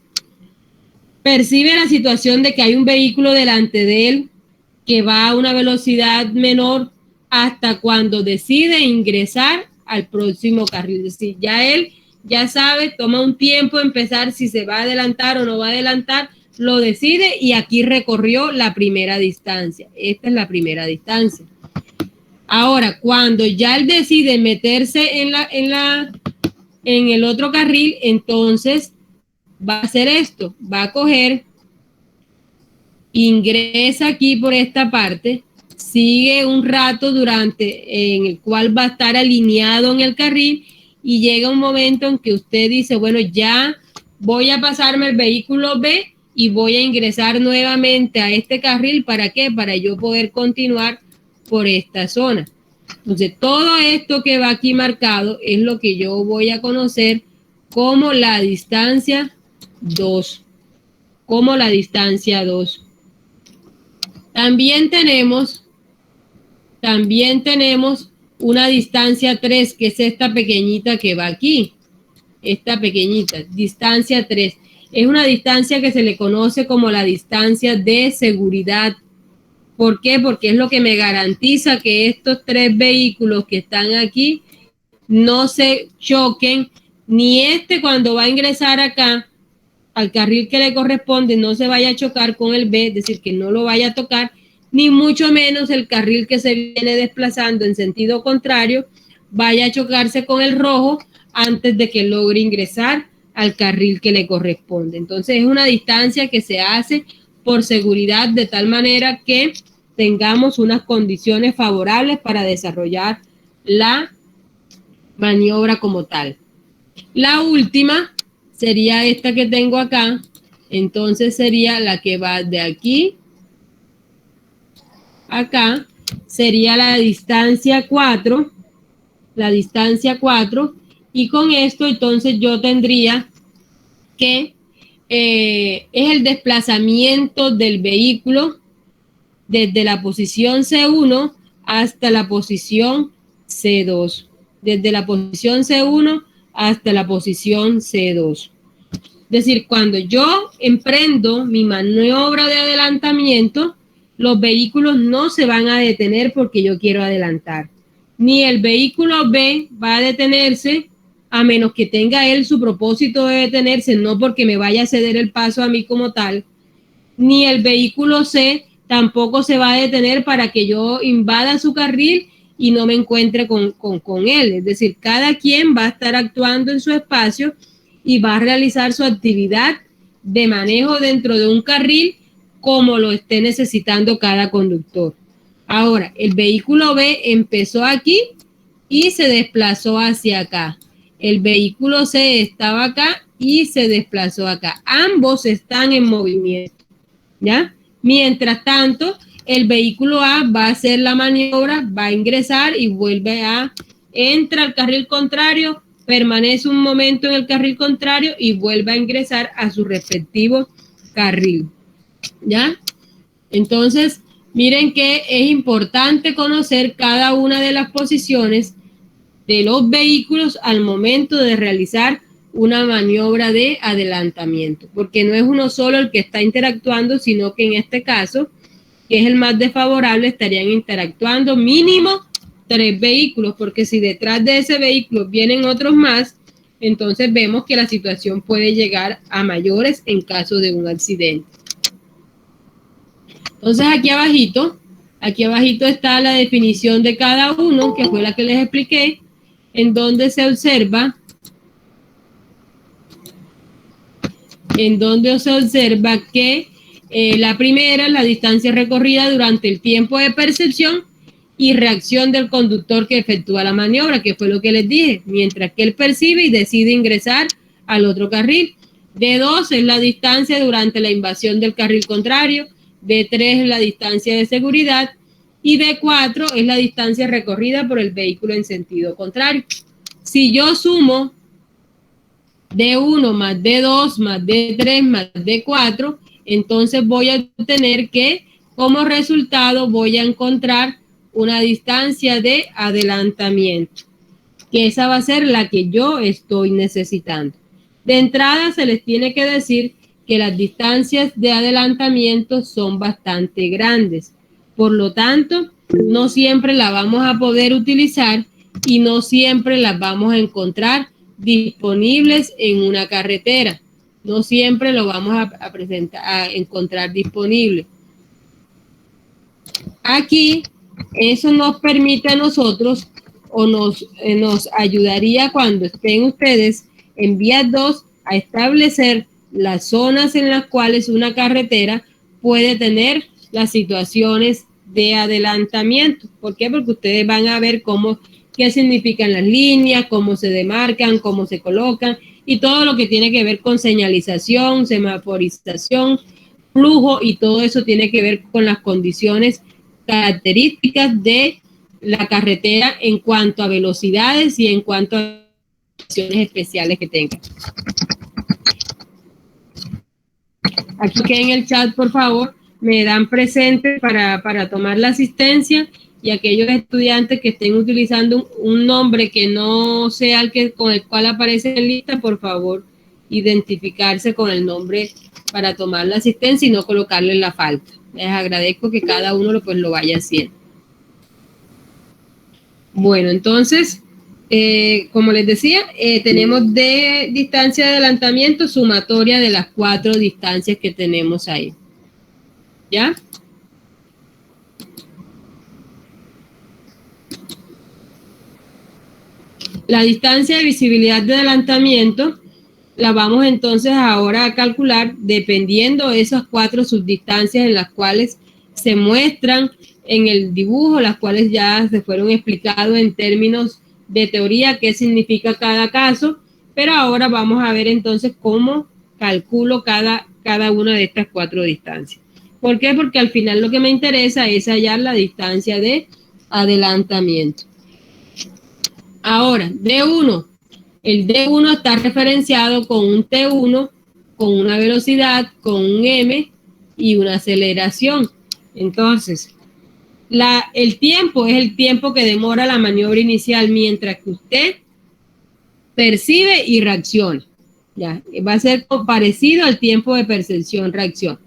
percibe la situación de que hay un vehículo delante de él que va a una velocidad menor hasta cuando decide ingresar al próximo carril. Es decir, ya él ya sabe, toma un tiempo empezar si se va a adelantar o no va a adelantar, lo decide y aquí recorrió la primera distancia. Esta es la primera distancia. Ahora, cuando ya él decide meterse en el otro carril, entonces va a hacer esto, va a coger, ingresa aquí por esta parte, sigue un rato en el cual va a estar alineado en el carril y llega un momento en que usted dice, bueno, ya voy a pasarme el vehículo B y voy a ingresar nuevamente a este carril. ¿Para qué? Para yo poder continuar por esta zona. Entonces, todo esto que va aquí marcado es lo que yo voy a conocer como la distancia 2. Como la distancia 2. También tenemos una distancia 3, que es esta pequeñita que va aquí. Esta pequeñita, distancia 3. Es una distancia que se le conoce como la distancia de seguridad. ¿Por qué? Porque es lo que me garantiza que estos 3 vehículos que están aquí no se choquen, ni cuando va a ingresar acá al carril que le corresponde no se vaya a chocar con el B, es decir, que no lo vaya a tocar, ni mucho menos el carril que se viene desplazando en sentido contrario vaya a chocarse con el rojo antes de que logre ingresar al carril que le corresponde. Entonces es una distancia que se hace por seguridad, de tal manera que tengamos unas condiciones favorables para desarrollar la maniobra como tal. La última sería esta que tengo acá, entonces sería la que va de aquí a acá, sería la distancia 4, y con esto entonces yo tendría que es el desplazamiento del vehículo desde la posición C1 hasta la posición C2. Desde la posición C1 hasta la posición C2. Es decir, cuando yo emprendo mi maniobra de adelantamiento, los vehículos no se van a detener porque yo quiero adelantar. Ni el vehículo B va a detenerse a menos que tenga él su propósito de detenerse, no porque me vaya a ceder el paso a mí como tal, ni el vehículo C tampoco se va a detener para que yo invada su carril y no me encuentre con él. Es decir, cada quien va a estar actuando en su espacio y va a realizar su actividad de manejo dentro de un carril como lo esté necesitando cada conductor. Ahora, el vehículo B empezó aquí y se desplazó hacia acá. El vehículo C estaba acá y se desplazó acá. Ambos están en movimiento, ¿ya? Mientras tanto, el vehículo A va a hacer la maniobra, va a ingresar y entra al carril contrario, permanece un momento en el carril contrario y vuelve a ingresar a su respectivo carril, ¿ya? Entonces, miren que es importante conocer cada una de las posiciones de los vehículos al momento de realizar una maniobra de adelantamiento, porque no es uno solo el que está interactuando, sino que en este caso, que es el más desfavorable, estarían interactuando mínimo 3 vehículos, porque si detrás de ese vehículo vienen otros más, entonces vemos que la situación puede llegar a mayores en caso de un accidente. Entonces aquí abajito está la definición de cada uno, que fue la que les expliqué, en donde se observa que la primera es la distancia recorrida durante el tiempo de percepción y reacción del conductor que efectúa la maniobra, que fue lo que les dije, mientras que él percibe y decide ingresar al otro carril. D2 es la distancia durante la invasión del carril contrario, D3 es la distancia de seguridad y D4 es la distancia recorrida por el vehículo en sentido contrario. Si yo sumo D1 más D2 más D3 más D4, entonces voy a obtener que como resultado voy a encontrar una distancia de adelantamiento, que esa va a ser la que yo estoy necesitando. De entrada se les tiene que decir que las distancias de adelantamiento son bastante grandes. Por lo tanto, no siempre las vamos a poder utilizar y no siempre las vamos a encontrar disponibles en una carretera. No siempre lo vamos a encontrar disponible. Aquí, eso nos permite a nosotros o nos ayudaría cuando estén ustedes en vías 2 a establecer las zonas en las cuales una carretera puede tener las situaciones de adelantamiento. ¿Por qué? Porque ustedes van a ver qué significan las líneas, cómo se demarcan, cómo se colocan y todo lo que tiene que ver con señalización, semaforización, flujo y todo eso tiene que ver con las condiciones características de la carretera en cuanto a velocidades y en cuanto a condiciones especiales que tenga. Aquí que en el chat, por favor, me dan presente para tomar la asistencia y aquellos estudiantes que estén utilizando un nombre que no sea con el cual aparece en lista, por favor, identificarse con el nombre para tomar la asistencia y no colocarle la falta. Les agradezco que cada uno lo vaya haciendo. Bueno, entonces, como les decía, tenemos de distancia de adelantamiento sumatoria de las 4 distancias que tenemos ahí. ¿Ya? La distancia de visibilidad de adelantamiento la vamos entonces ahora a calcular dependiendo de esas 4 subdistancias en las cuales se muestran en el dibujo, las cuales ya se fueron explicados en términos de teoría qué significa cada caso, pero ahora vamos a ver entonces cómo calculo cada una de estas 4 distancias. ¿Por qué? Porque al final lo que me interesa es hallar la distancia de adelantamiento. Ahora, D1. El D1 está referenciado con un T1, con una velocidad, con un M y una aceleración. Entonces, el tiempo es el tiempo que demora la maniobra inicial mientras que usted percibe y reacciona. ¿Ya? Va a ser parecido al tiempo de percepción-reacción.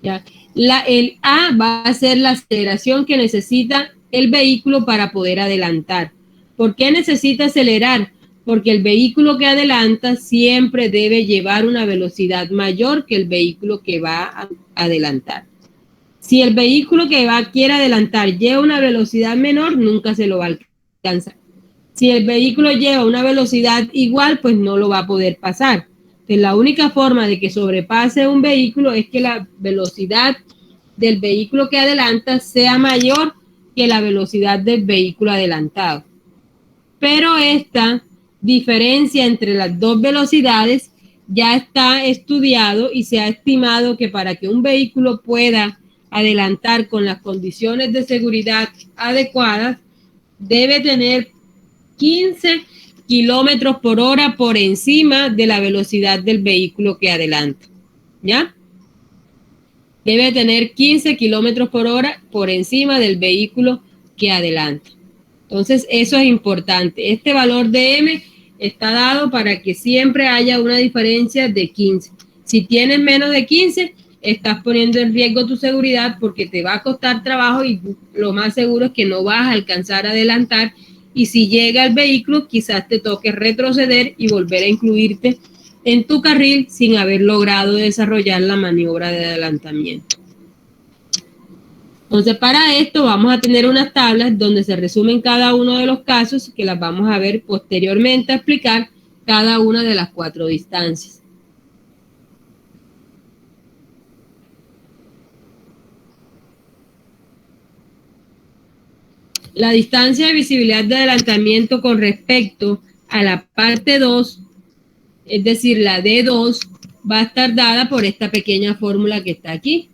¿Ya? El A va a ser la aceleración que necesita el vehículo para poder adelantar. ¿Por qué necesita acelerar? Porque el vehículo que adelanta siempre debe llevar una velocidad mayor que el vehículo que va a adelantar. Si el vehículo que quiere adelantar lleva una velocidad menor, nunca se lo va a alcanzar. Si el vehículo lleva una velocidad igual, pues no lo va a poder pasar. Entonces, la única forma de que sobrepase un vehículo es que la velocidad del vehículo que adelanta sea mayor que la velocidad del vehículo adelantado. Pero esta diferencia entre las dos velocidades ya está estudiado y se ha estimado que para que un vehículo pueda adelantar con las condiciones de seguridad adecuadas, debe tener 15 kilómetros por hora por encima de la velocidad del vehículo que adelanta. ¿Ya? Debe tener 15 kilómetros por hora por encima del vehículo que adelanta. Entonces, eso es importante. Este valor de M está dado para que siempre haya una diferencia de 15. Si tienes menos de 15, estás poniendo en riesgo tu seguridad porque te va a costar trabajo y lo más seguro es que no vas a alcanzar a adelantar. Y si llega el vehículo, quizás te toque retroceder y volver a incluirte en tu carril sin haber logrado desarrollar la maniobra de adelantamiento. Entonces, para esto vamos a tener unas tablas donde se resumen cada uno de los casos que las vamos a ver posteriormente a explicar cada una de las 4 distancias. La distancia de visibilidad de adelantamiento con respecto a la parte 2, es decir, la D2, va a estar dada por esta pequeña fórmula que está aquí.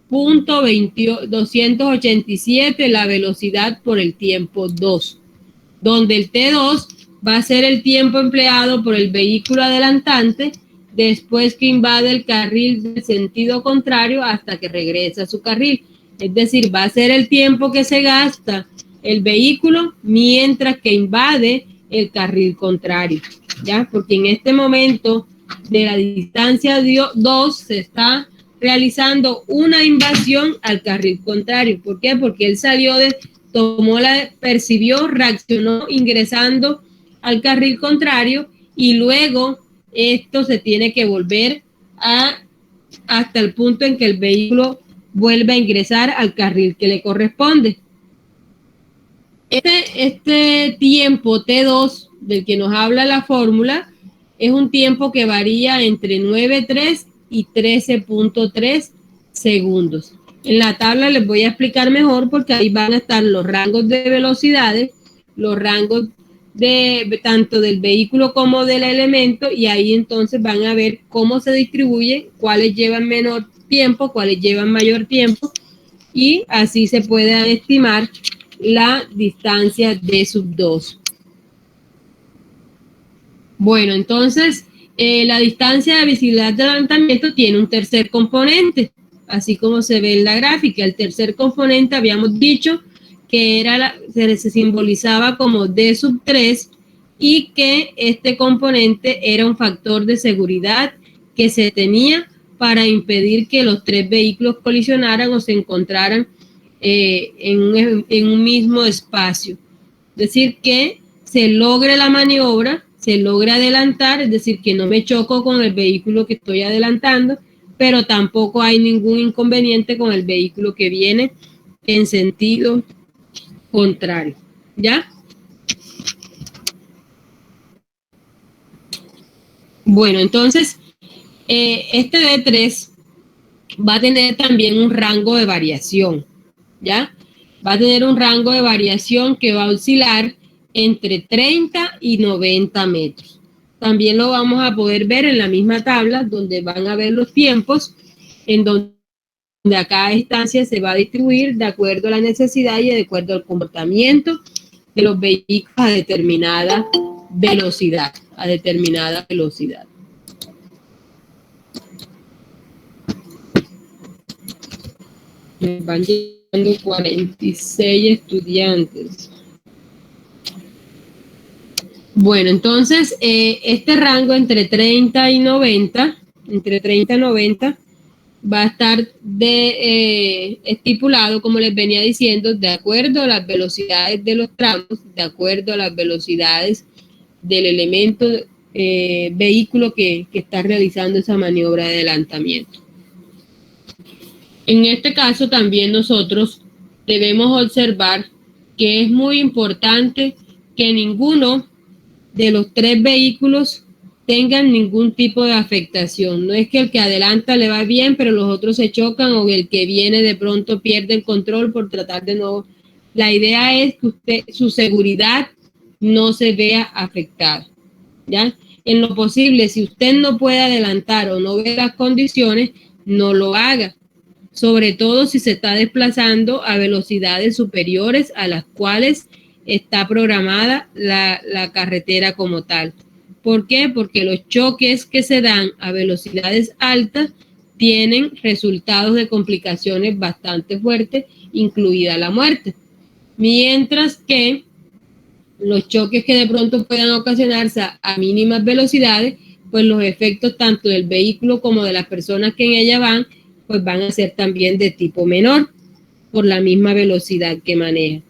Punto 287 la velocidad por el tiempo 2, donde el T2 va a ser el tiempo empleado por el vehículo adelantante después que invade el carril del sentido contrario hasta que regresa a su carril. Es decir, va a ser el tiempo que se gasta el vehículo mientras que invade el carril contrario, ¿ya? Porque en este momento de la distancia 2 se está realizando una invasión al carril contrario. ¿Por qué? Porque él salió percibió, reaccionó ingresando al carril contrario y luego esto se tiene que volver hasta el punto en que el vehículo vuelve a ingresar al carril que le corresponde. Este tiempo T2 del que nos habla la fórmula es un tiempo que varía entre 9.3 y 13.3 segundos. En la tabla les voy a explicar mejor porque ahí van a estar los rangos de velocidades, los rangos tanto del vehículo como del elemento, y ahí entonces van a ver cómo se distribuye, cuáles llevan menor tiempo, cuáles llevan mayor tiempo, y así se puede estimar la distancia D sub 2. Bueno, entonces la distancia de visibilidad de adelantamiento tiene un tercer componente, así como se ve en la gráfica. El tercer componente habíamos dicho que se simbolizaba como D sub 3 y que este componente era un factor de seguridad que se tenía para impedir que los tres vehículos colisionaran o se encontraran en un mismo espacio. Es decir, que se logre la maniobra, se logra adelantar, es decir, que no me choco con el vehículo que estoy adelantando, pero tampoco hay ningún inconveniente con el vehículo que viene en sentido contrario, ¿ya? Bueno, entonces, este D3 va a tener también un rango de variación, ¿ya? Va a tener un rango de variación que va a oscilar entre 30 y 90 metros. También lo vamos a poder ver en la misma tabla, donde van a ver los tiempos, en donde a cada distancia se va a distribuir de acuerdo a la necesidad y de acuerdo al comportamiento de los vehículos a determinada velocidad, Me van llegando 46 estudiantes. Bueno, entonces, este rango entre 30 y 90 va a estar estipulado, como les venía diciendo, de acuerdo a las velocidades de los tramos, de acuerdo a las velocidades del elemento vehículo que está realizando esa maniobra de adelantamiento. En este caso también nosotros debemos observar que es muy importante que ninguno de los tres vehículos tengan ningún tipo de afectación. No es que el que adelanta le va bien, pero los otros se chocan, o el que viene de pronto pierde el control por tratar de nuevo. La idea es que su seguridad no se vea afectada, ¿ya? En lo posible, si usted no puede adelantar o no ve las condiciones, no lo haga. Sobre todo si se está desplazando a velocidades superiores a las cuales está programada la carretera como tal. ¿Por qué? Porque los choques que se dan a velocidades altas tienen resultados de complicaciones bastante fuertes, incluida la muerte. Mientras que los choques que de pronto puedan ocasionarse a mínimas velocidades, pues los efectos tanto del vehículo como de las personas que en ella van, pues van a ser también de tipo menor por la misma velocidad que maneja.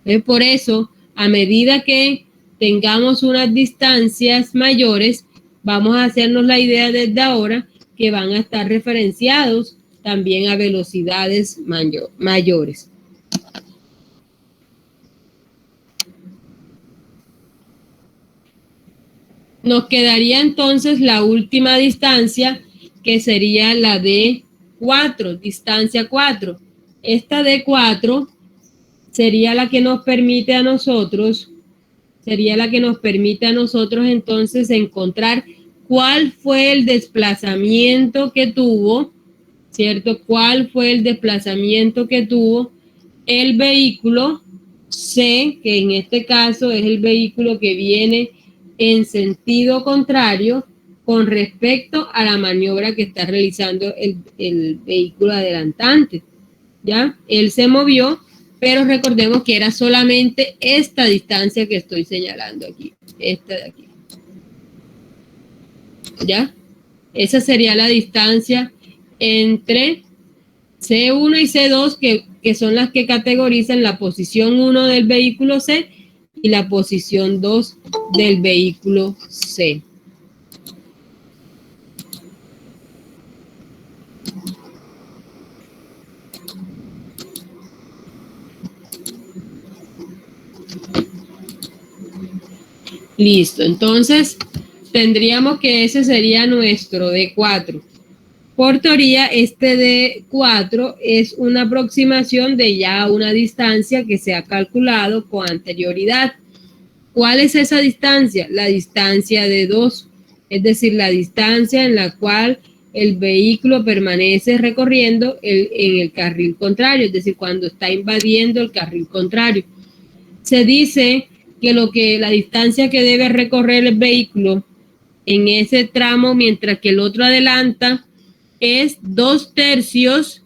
Entonces, por eso, a medida que tengamos unas distancias mayores, vamos a hacernos la idea desde ahora que van a estar referenciados también a velocidades mayores. Nos quedaría entonces la última distancia, que sería la D4, distancia 4. Esta D4 sería la que nos permite a nosotros, entonces encontrar cuál fue el desplazamiento que tuvo, ¿cierto? ¿Cuál fue el desplazamiento que tuvo el vehículo C, que en este caso es el vehículo que viene en sentido contrario con respecto a la maniobra que está realizando el vehículo adelantante? ¿Ya? Él se movió, pero recordemos que era solamente esta distancia que estoy señalando aquí, esta de aquí. ¿Ya? Esa sería la distancia entre C1 y C2, que son las que categorizan la posición 1 del vehículo C y la posición 2 del vehículo C. Listo, entonces tendríamos que ese sería nuestro D4. Por teoría, este D4 es una aproximación de ya una distancia que se ha calculado con anterioridad. ¿Cuál es esa distancia? La distancia de 2, es decir, la distancia en la cual el vehículo permanece recorriendo en el carril contrario, es decir, cuando está invadiendo el carril contrario. Se dice que la distancia que debe recorrer el vehículo en ese tramo mientras que el otro adelanta es 2/3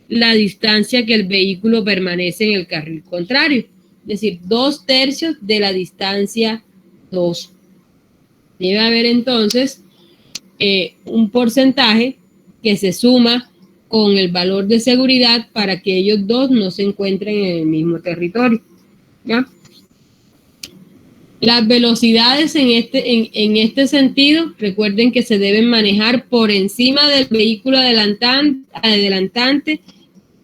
la distancia que el vehículo permanece en el carril contrario, es decir, 2/3 de la distancia 2. Debe haber entonces un porcentaje que se suma con el valor de seguridad para que ellos dos no se encuentren en el mismo territorio, ¿ya? Las velocidades en este sentido, recuerden que se deben manejar por encima del vehículo adelantante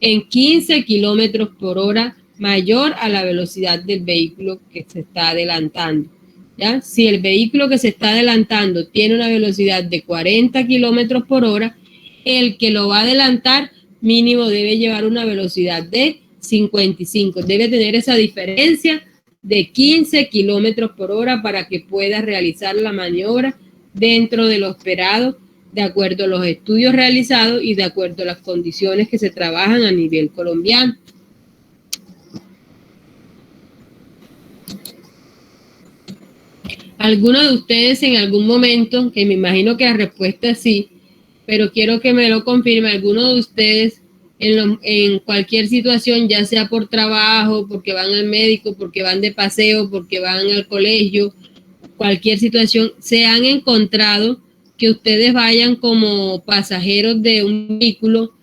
en 15 kilómetros por hora, mayor a la velocidad del vehículo que se está adelantando, ¿ya? Si el vehículo que se está adelantando tiene una velocidad de 40 kilómetros por hora, el que lo va a adelantar mínimo debe llevar una velocidad de 55. Debe tener esa diferencia de 15 kilómetros por hora para que pueda realizar la maniobra dentro de lo esperado, de acuerdo a los estudios realizados y de acuerdo a las condiciones que se trabajan a nivel colombiano. ¿Alguno de ustedes en algún momento, que me imagino que la respuesta es sí, pero quiero que me lo confirme, alguno de ustedes en cualquier situación, ya sea por trabajo, porque van al médico, porque van de paseo, porque van al colegio, cualquier situación, se han encontrado que ustedes vayan como pasajeros de un vehículo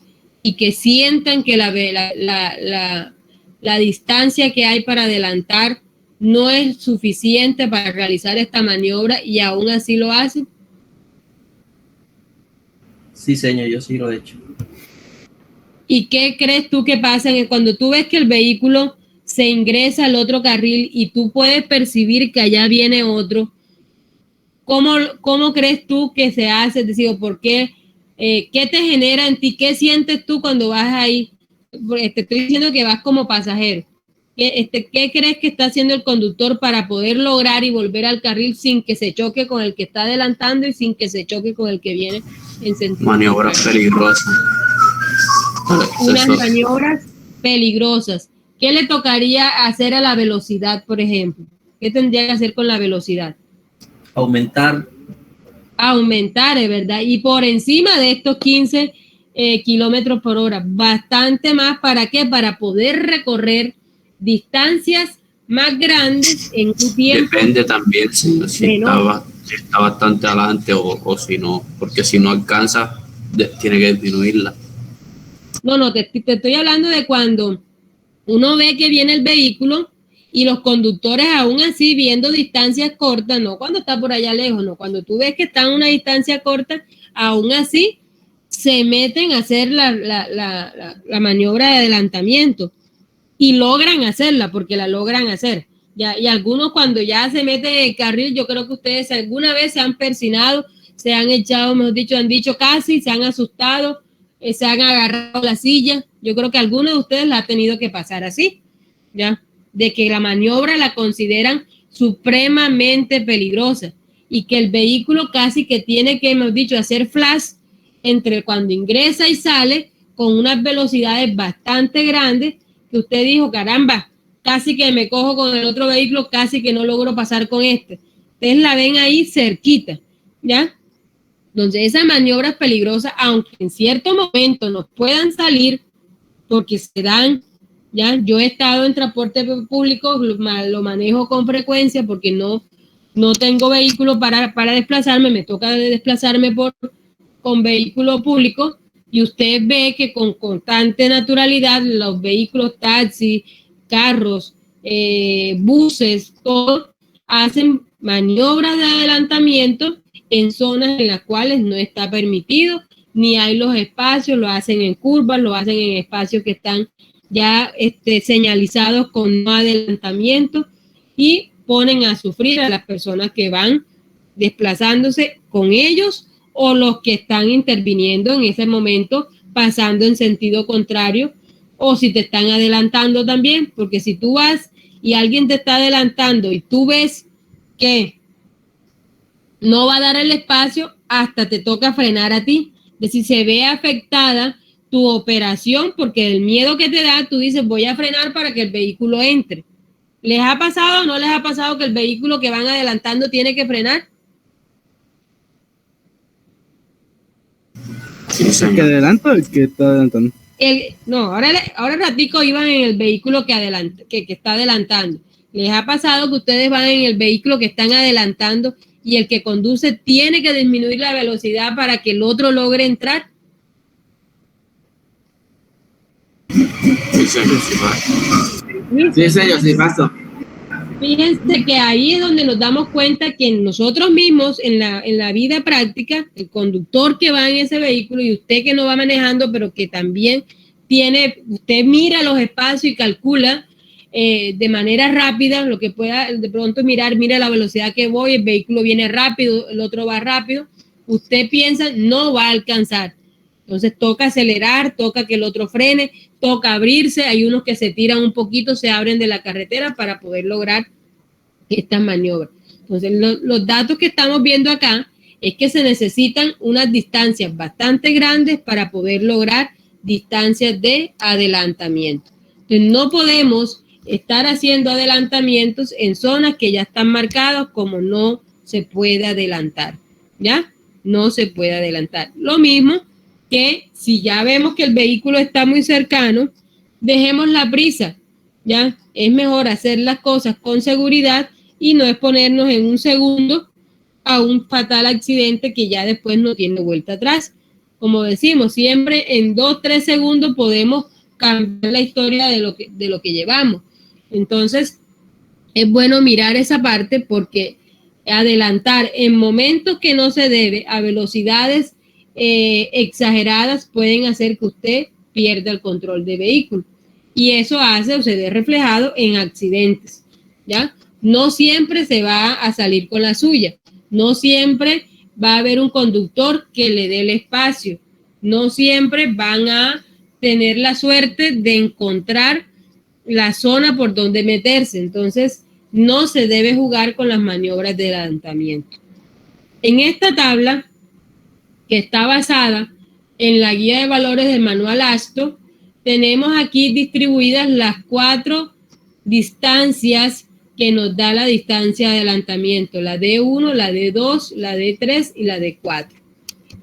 y que sientan que la distancia que hay para adelantar no es suficiente para realizar esta maniobra y aún así lo hacen? Sí, señor, yo sí lo he hecho. ¿Y qué crees tú que pasa cuando tú ves que el vehículo se ingresa al otro carril y tú puedes percibir que allá viene otro? ¿Cómo crees tú que se hace? Es decir, ¿por qué? ¿Qué te genera en ti? ¿Qué sientes tú cuando vas ahí? Te estoy diciendo que vas como pasajero. ¿Qué crees que está haciendo el conductor para poder lograr y volver al carril sin que se choque con el que está adelantando y sin que se choque con el que viene en sentido? Maniobras peligrosas. Unas maniobras peligrosas. ¿Qué le tocaría hacer a la velocidad, por ejemplo? ¿Qué tendría que hacer con la velocidad? Aumentar. Aumentar, es verdad. Y por encima de estos 15 kilómetros por hora. Bastante más. ¿Para qué? Para poder recorrer distancias más grandes en un tiempo. Depende también si está bastante adelante o si no. Porque si no alcanza, tiene que disminuirla. No, te estoy hablando de cuando uno ve que viene el vehículo y los conductores aún así viendo distancias cortas, no cuando está por allá lejos, no, cuando tú ves que está en una distancia corta, aún así se meten a hacer la maniobra de adelantamiento y logran hacerla porque la logran hacer. Ya, y algunos cuando ya se meten en el carril, yo creo que ustedes alguna vez se han persinado, se han echado, mejor dicho, han dicho casi, se han asustado, se han agarrado la silla. Yo creo que alguno de ustedes la ha tenido que pasar así. ¿ya? De que la maniobra la consideran supremamente peligrosa y que el vehículo casi que tiene que, hemos dicho, hacer flash entre cuando ingresa y sale con unas velocidades bastante grandes que usted dijo, caramba, casi que me cojo con el otro vehículo, casi que no logro pasar con este. Ustedes la ven ahí cerquita, ¿ya? Entonces esa maniobra es peligrosa, aunque en cierto momento nos puedan salir porque se dan, ¿ya? Yo he estado en transporte público, lo manejo con frecuencia porque no tengo vehículo para desplazarme, me toca desplazarme con vehículo público y usted ve que con constante naturalidad los vehículos, taxis, carros, buses, todos hacen maniobras de adelantamiento en zonas en las cuales no está permitido, ni hay los espacios, lo hacen en curvas, lo hacen en espacios que están ya señalizados con no adelantamiento y ponen a sufrir a las personas que van desplazándose con ellos o los que están interviniendo en ese momento pasando en sentido contrario o si te están adelantando también, porque si tú vas y alguien te está adelantando y tú ves que no va a dar el espacio, hasta te toca frenar a ti. Es decir, se ve afectada tu operación porque el miedo que te da, tú dices, voy a frenar para que el vehículo entre. ¿Les ha pasado o no les ha pasado que el vehículo que van adelantando tiene que frenar? Sí, ¿El que adelanta o el que está adelantando? Ahora ratico iban en el vehículo que está adelantando. ¿Les ha pasado que ustedes van en el vehículo que están adelantando y el que conduce tiene que disminuir la velocidad para que el otro logre entrar? Sí, señor, sí pasa. Sí, señor, sí pasó. Fíjense que ahí es donde nos damos cuenta que nosotros mismos en la vida práctica, el conductor que va en ese vehículo y usted que no va manejando, pero que también usted mira los espacios y calcula de manera rápida lo que pueda de pronto mira la velocidad que voy, el vehículo viene rápido, el otro va rápido, usted piensa no va a alcanzar. Entonces toca acelerar, toca que el otro frene, toca abrirse, hay unos que se tiran un poquito, se abren de la carretera para poder lograr estas maniobras. Entonces los datos que estamos viendo acá es que se necesitan unas distancias bastante grandes para poder lograr distancias de adelantamiento. Entonces no podemos estar haciendo adelantamientos en zonas que ya están marcadas como no se puede adelantar, ¿ya? No se puede adelantar. Lo mismo que si ya vemos que el vehículo está muy cercano, dejemos la prisa, ¿ya? Es mejor hacer las cosas con seguridad y no exponernos en un segundo a un fatal accidente que ya después no tiene vuelta atrás. Como decimos, siempre en 2-3 segundos podemos cambiar la historia de lo que llevamos. Entonces, es bueno mirar esa parte porque adelantar en momentos que no se debe a velocidades exageradas pueden hacer que usted pierda el control de vehículo y eso hace o se ve reflejado en accidentes, ¿ya? No siempre se va a salir con la suya, no siempre va a haber un conductor que le dé el espacio, no siempre van a tener la suerte de encontrar la zona por donde meterse, entonces no se debe jugar con las maniobras de adelantamiento. En esta tabla, que está basada en la guía de valores del manual ASTO, tenemos aquí distribuidas las 4 distancias que nos da la distancia de adelantamiento, la D1, la D2, la D3 y la D4.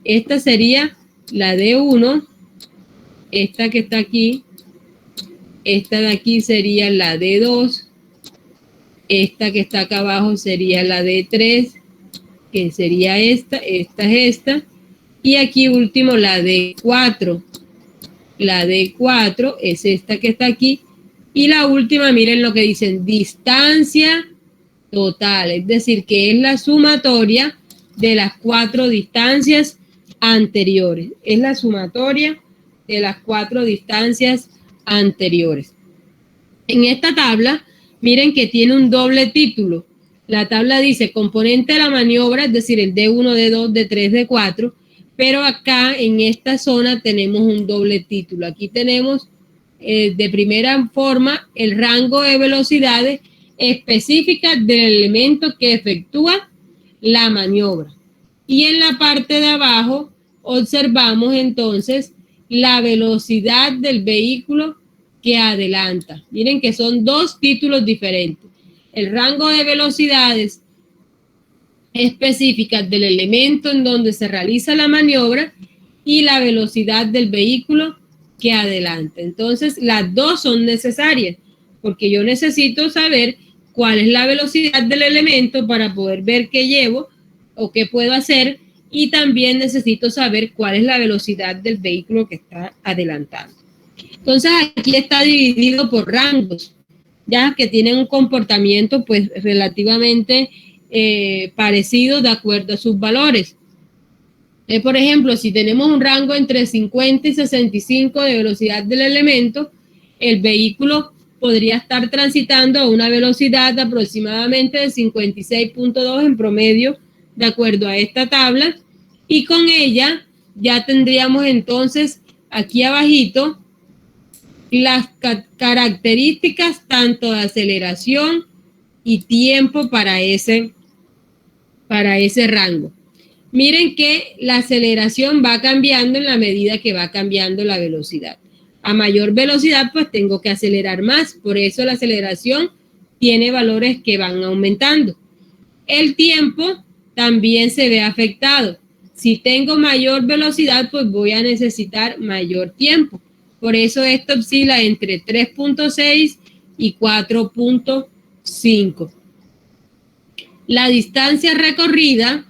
Esta sería la D1, esta que está aquí, esta de aquí sería la D2, esta que está acá abajo sería la D3, que sería esta es esta, y aquí último la D4. La D4 es esta que está aquí, y la última, miren lo que dicen, distancia total, es decir, que es la sumatoria de las 4 distancias anteriores, es la sumatoria de las 4 distancias anteriores. En esta tabla, miren que tiene un doble título. La tabla dice componente de la maniobra, es decir, el D1, D2, D3, D4, pero acá en esta zona tenemos un doble título. Aquí tenemos de primera forma el rango de velocidades específicas del elemento que efectúa la maniobra. Y en la parte de abajo observamos entonces la velocidad del vehículo que adelanta. Miren que son dos títulos diferentes. El rango de velocidades específicas del elemento en donde se realiza la maniobra y la velocidad del vehículo que adelanta. Entonces, las dos son necesarias porque yo necesito saber cuál es la velocidad del elemento para poder ver qué llevo o qué puedo hacer, y también necesito saber cuál es la velocidad del vehículo que está adelantando. Entonces, aquí está dividido por rangos, ya que tienen un comportamiento pues relativamente parecido de acuerdo a sus valores. Por ejemplo, si tenemos un rango entre 50 y 65 de velocidad del elemento, el vehículo podría estar transitando a una velocidad aproximadamente de 56.2 en promedio, de acuerdo a esta tabla, y con ella ya tendríamos entonces aquí abajito las características tanto de aceleración y tiempo para ese rango. Miren que la aceleración va cambiando en la medida que va cambiando la velocidad. A mayor velocidad, pues tengo que acelerar más. Por eso la aceleración tiene valores que van aumentando. El tiempo también se ve afectado. Si tengo mayor velocidad, pues voy a necesitar mayor tiempo. Por eso esto oscila entre 3.6 y 4.5. La distancia recorrida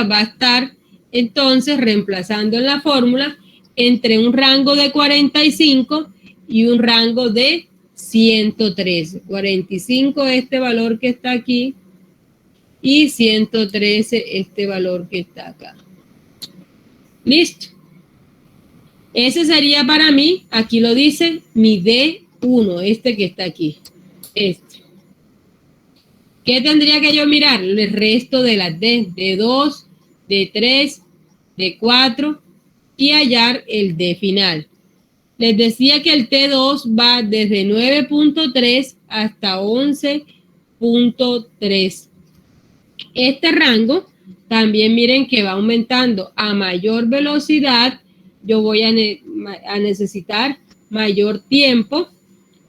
va a estar entonces reemplazando en la fórmula entre un rango de 45 y un rango de 113. 45 este valor que está aquí y 113 este valor que está acá. ¿Listo? Ese sería para mí, aquí lo dice, mi D1, este que está aquí. Este. ¿Qué tendría que yo mirar? El resto de las D, D2, D3, D4 y hallar el D final. Les decía que el T2 va desde 9.3 hasta 11.3. Este rango también miren que va aumentando. A mayor velocidad yo voy a necesitar mayor tiempo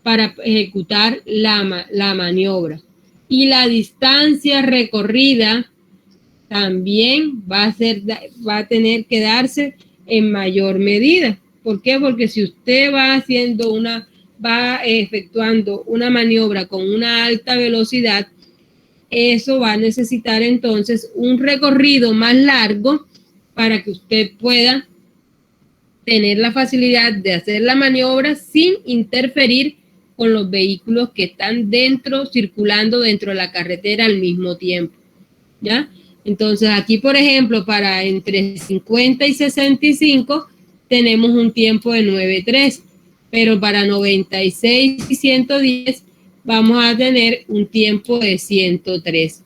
para ejecutar la maniobra. Y la distancia recorrida también va a tener que darse en mayor medida. ¿Por qué? Porque si usted va efectuando una maniobra con una alta velocidad, eso va a necesitar entonces un recorrido más largo para que usted pueda tener la facilidad de hacer la maniobra sin interferir con los vehículos que están circulando dentro de la carretera al mismo tiempo, ¿ya? Entonces aquí, por ejemplo, para entre 50 y 65 tenemos un tiempo de 9.3, pero para 96 y 110 vamos a tener un tiempo de 103.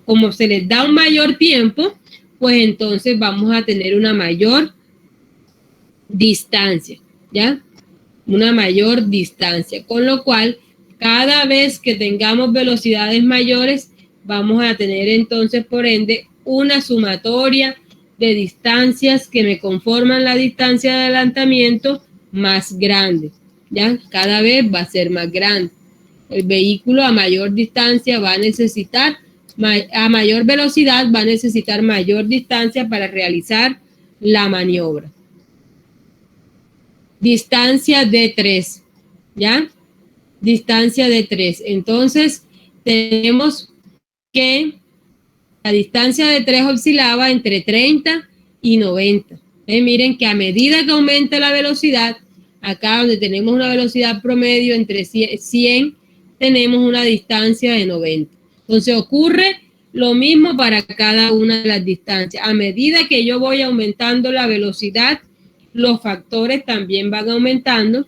Como se les da un mayor tiempo, pues entonces vamos a tener una mayor distancia, ¿ya? Una mayor distancia, con lo cual cada vez que tengamos velocidades mayores vamos a tener entonces por ende una sumatoria de distancias que me conforman la distancia de adelantamiento más grande, ¿ya? Cada vez va a ser más grande. El vehículo a mayor distancia va a necesitar, a mayor velocidad va a necesitar mayor distancia para realizar la maniobra. Distancia de 3, ¿ya? Distancia de 3. Entonces, tenemos que la distancia de 3 oscilaba entre 30 y 90. Miren que a medida que aumenta la velocidad, acá donde tenemos una velocidad promedio entre 100, tenemos una distancia de 90. Entonces, ocurre lo mismo para cada una de las distancias. A medida que yo voy aumentando la velocidad, los factores también van aumentando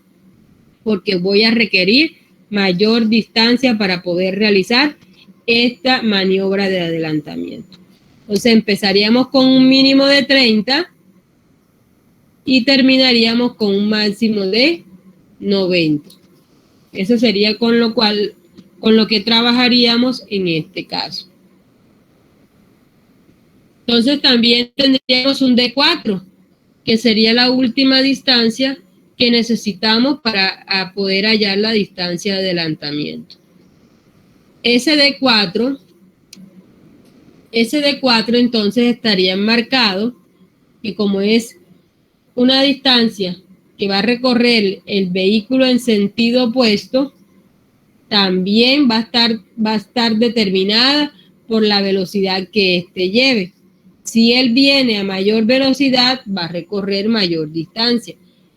porque voy a requerir mayor distancia para poder realizar esta maniobra de adelantamiento. Entonces empezaríamos con un mínimo de 30 y terminaríamos con un máximo de 90. Eso sería con lo que trabajaríamos en este caso. Entonces también tendríamos un D4, que sería la última distancia que necesitamos para poder hallar la distancia de adelantamiento. Ese D4 entonces estaría marcado que como es una distancia que va a recorrer el vehículo en sentido opuesto, también va a estar determinada por la velocidad que éste lleve. Si él viene a mayor velocidad, va a recorrer mayor distancia.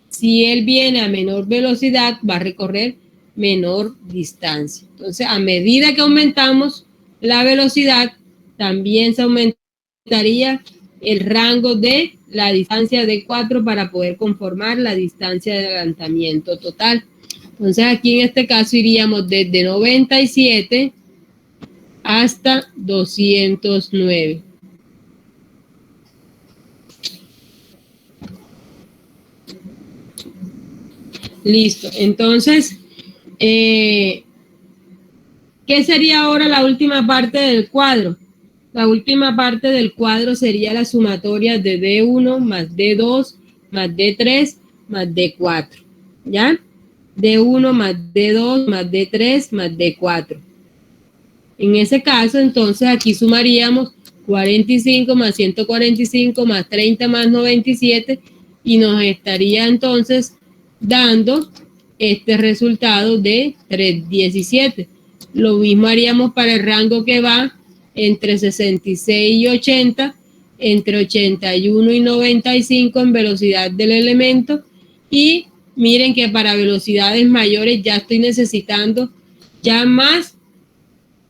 Si él viene a menor velocidad, va a recorrer menor distancia. Entonces, a medida que aumentamos la velocidad, también se aumentaría el rango de la distancia de 4 para poder conformar la distancia de adelantamiento total. Entonces, aquí en este caso iríamos desde 97 hasta 209. Listo. Entonces, ¿qué sería ahora la última parte del cuadro? La última parte del cuadro sería la sumatoria de D1 más D2 más D3 más D4. ¿Ya? D1 más D2 más D3 más D4. En ese caso, entonces, aquí sumaríamos 45 más 145 más 30 más 97 y nos estaría entonces dando este resultado de 317. Lo mismo haríamos para el rango que va entre 66 y 80, entre 81 y 95 en velocidad del elemento, y miren que para velocidades mayores ya estoy necesitando ya más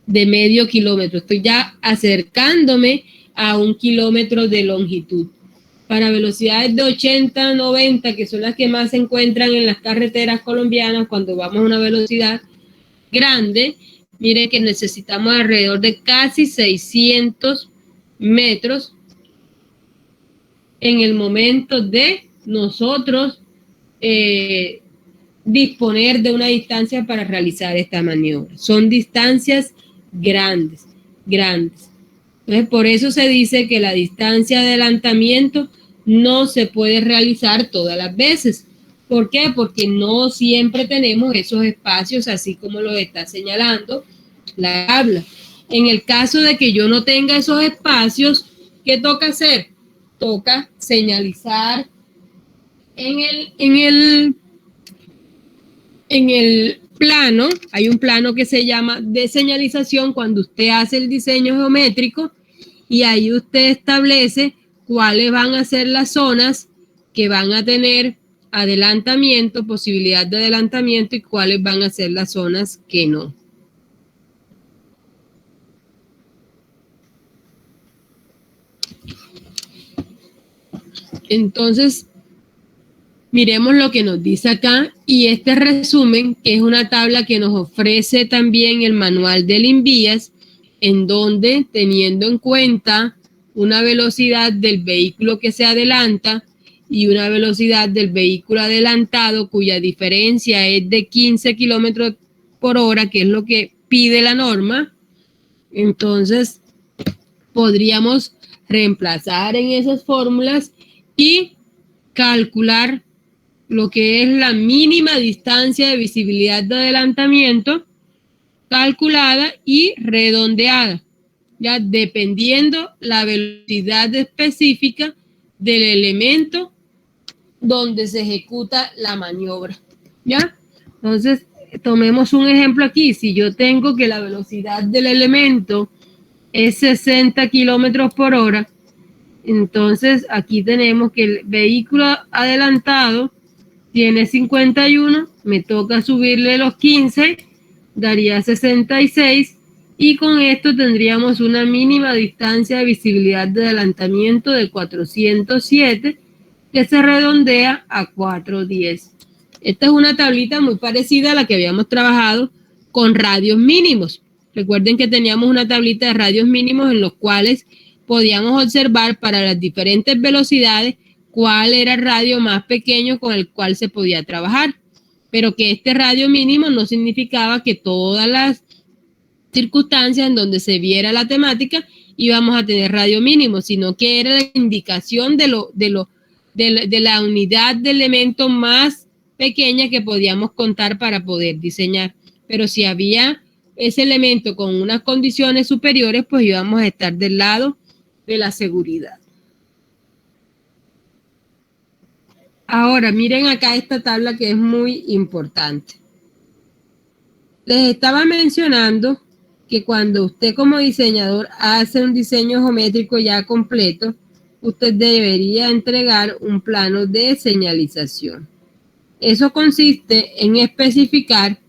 de medio kilómetro, estoy ya acercándome a 1 kilómetro de longitud. Para velocidades de 80, 90, que son las que más se encuentran en las carreteras colombianas cuando vamos a una velocidad grande, miren que necesitamos alrededor de casi 600 metros en el momento de nosotros disponer de una distancia para realizar esta maniobra. Son distancias grandes. Entonces, por eso se dice que la distancia de adelantamiento no se puede realizar todas las veces. ¿Por qué? Porque no siempre tenemos esos espacios, así como lo está señalando la tabla. En el caso de que yo no tenga esos espacios, ¿qué toca hacer? Toca señalizar en el plano. Hay un plano que se llama de señalización cuando usted hace el diseño geométrico, y ahí usted establece cuáles van a ser las zonas que van a tener adelantamiento, posibilidad de adelantamiento, y cuáles van a ser las zonas que no. Entonces, miremos lo que nos dice acá, y este resumen, que es una tabla que nos ofrece también el manual del INVIAS, en donde, teniendo en cuenta una velocidad del vehículo que se adelanta y una velocidad del vehículo adelantado, cuya diferencia es de 15 kilómetros por hora, que es lo que pide la norma, entonces podríamos reemplazar en esas fórmulas y calcular lo que es la mínima distancia de visibilidad de adelantamiento calculada y redondeada, ya dependiendo la velocidad específica del elemento donde se ejecuta la maniobra, ¿ya? Entonces, tomemos un ejemplo aquí. Si yo tengo que la velocidad del elemento es 60 kilómetros por hora, entonces aquí tenemos que el vehículo adelantado tiene 51, me toca subirle los 15, daría 66, y con esto tendríamos una mínima distancia de visibilidad de adelantamiento de 407, que se redondea a 410. Esta es una tablita muy parecida a la que habíamos trabajado con radios mínimos. Recuerden que teníamos una tablita de radios mínimos en los cuales podíamos observar para las diferentes velocidades cuál era el radio más pequeño con el cual se podía trabajar, pero que este radio mínimo no significaba que todas las circunstancias en donde se viera la temática íbamos a tener radio mínimo, sino que era la indicación de la unidad de elementos más pequeña que podíamos contar para poder diseñar. Pero si había ese elemento con unas condiciones superiores, pues íbamos a estar del lado de la seguridad. Ahora, miren acá esta tabla que es muy importante. Les estaba mencionando que cuando usted como diseñador hace un diseño geométrico ya completo, usted debería entregar un plano de señalización. Eso consiste en especificar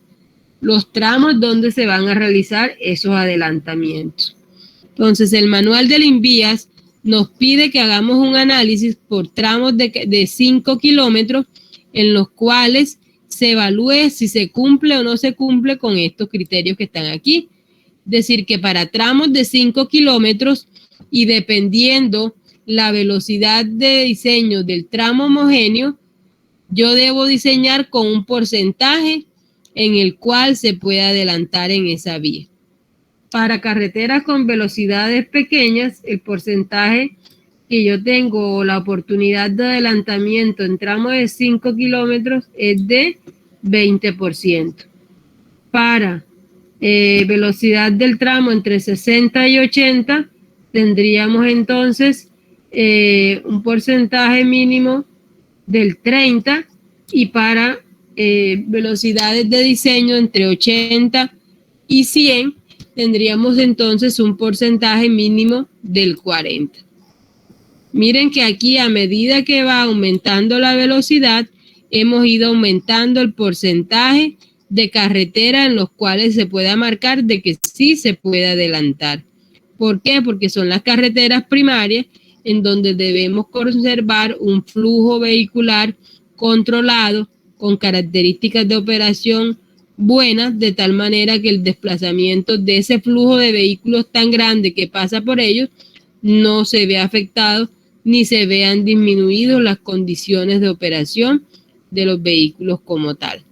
los tramos donde se van a realizar esos adelantamientos. Entonces, el manual del INVIAS nos pide que hagamos un análisis por tramos de 5 kilómetros en los cuales se evalúe si se cumple o no se cumple con estos criterios que están aquí. Es decir, que para tramos de 5 kilómetros y dependiendo la velocidad de diseño del tramo homogéneo, yo debo diseñar con un porcentaje en el cual se puede adelantar en esa vía. Para carreteras con velocidades pequeñas, el porcentaje que yo tengo la oportunidad de adelantamiento en tramos de 5 kilómetros es de 20%. Para velocidad del tramo entre 60 y 80, tendríamos entonces un porcentaje mínimo del 30%, y para velocidades de diseño entre 80 y 100, tendríamos entonces un porcentaje mínimo del 40%. Miren que aquí a medida que va aumentando la velocidad, hemos ido aumentando el porcentaje de carretera en los cuales se pueda marcar de que sí se puede adelantar. ¿Por qué? Porque son las carreteras primarias en donde debemos conservar un flujo vehicular controlado con características de operación buenas, de tal manera que el desplazamiento de ese flujo de vehículos tan grande que pasa por ellos no se vea afectado ni se vean disminuidas las condiciones de operación de los vehículos como tal.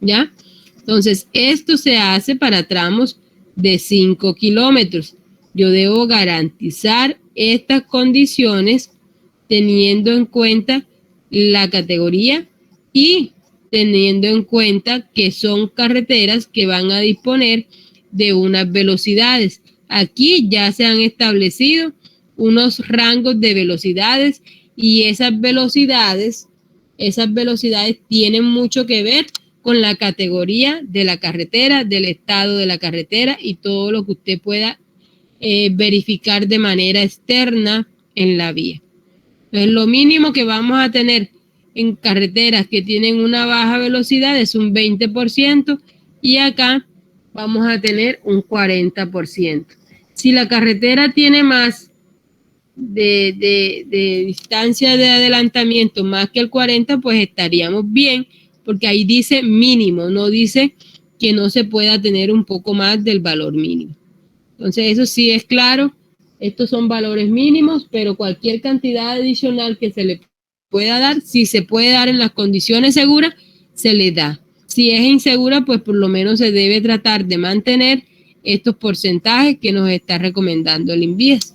¿Ya? Entonces, esto se hace para tramos de 5 kilómetros. Yo debo garantizar estas condiciones teniendo en cuenta la categoría y teniendo en cuenta que son carreteras que van a disponer de unas velocidades. Aquí ya se han establecido unos rangos de velocidades y esas velocidades tienen mucho que ver con la categoría de la carretera, del estado de la carretera y todo lo que usted pueda verificar de manera externa en la vía. Entonces, lo mínimo que vamos a tener en carreteras que tienen una baja velocidad es un 20% y acá vamos a tener un 40%. Si la carretera tiene más de distancia de adelantamiento más que el 40%, pues estaríamos bien, porque ahí dice mínimo, no dice que no se pueda tener un poco más del valor mínimo. Entonces eso sí es claro, estos son valores mínimos, pero cualquier cantidad adicional que se le pueda dar, si se puede dar en las condiciones seguras, se le da. Si es insegura, pues por lo menos se debe tratar de mantener estos porcentajes que nos está recomendando el INVIAS.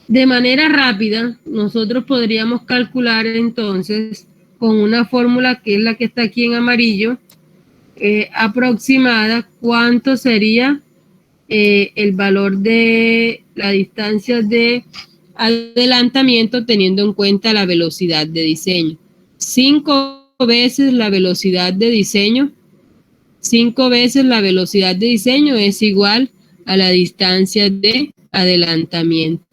De manera rápida, nosotros podríamos calcular entonces con una fórmula que es la que está aquí en amarillo, aproximada, cuánto sería el valor de la distancia de adelantamiento teniendo en cuenta la velocidad de diseño. 5 veces la velocidad de diseño, 5 veces la velocidad de diseño es igual a la distancia de adelantamiento.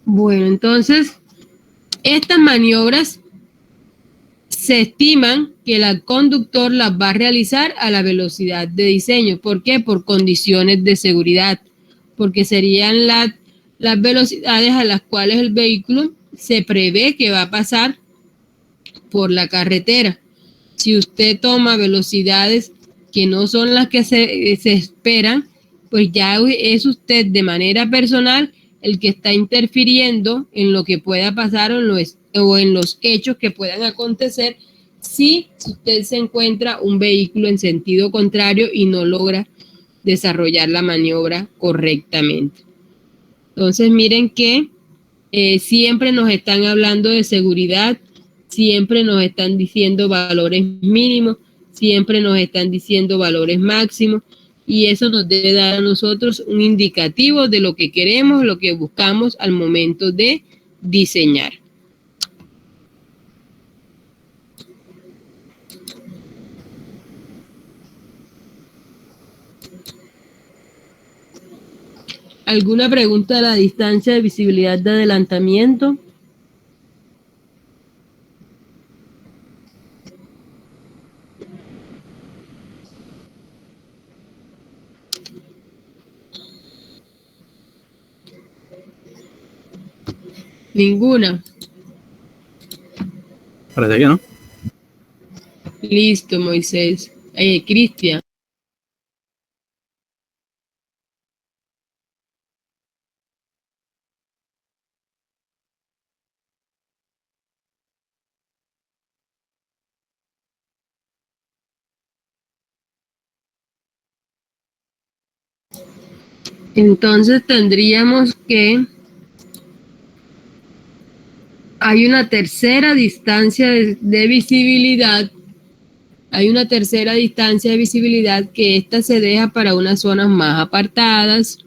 Bueno, entonces, estas maniobras se estiman que el conductor las va a realizar a la velocidad de diseño. ¿Por qué? Por condiciones de seguridad, porque serían las velocidades a las cuales el vehículo se prevé que va a pasar por la carretera. Si usted toma velocidades que no son las que se esperan, pues ya es usted de manera personal el que está interfiriendo en lo que pueda pasar o en los hechos que puedan acontecer si usted se encuentra un vehículo en sentido contrario y no logra desarrollar la maniobra correctamente. Entonces miren que siempre nos están hablando de seguridad, siempre nos están diciendo valores mínimos, siempre nos están diciendo valores máximos, y eso nos debe dar a nosotros un indicativo de lo que queremos, lo que buscamos al momento de diseñar. ¿Alguna pregunta de la distancia de visibilidad de adelantamiento? Ninguna. Parece que no. Listo, Moisés. Cristian. Entonces tendríamos que hay una tercera distancia de visibilidad. Hay una tercera distancia de visibilidad que esta se deja para unas zonas más apartadas,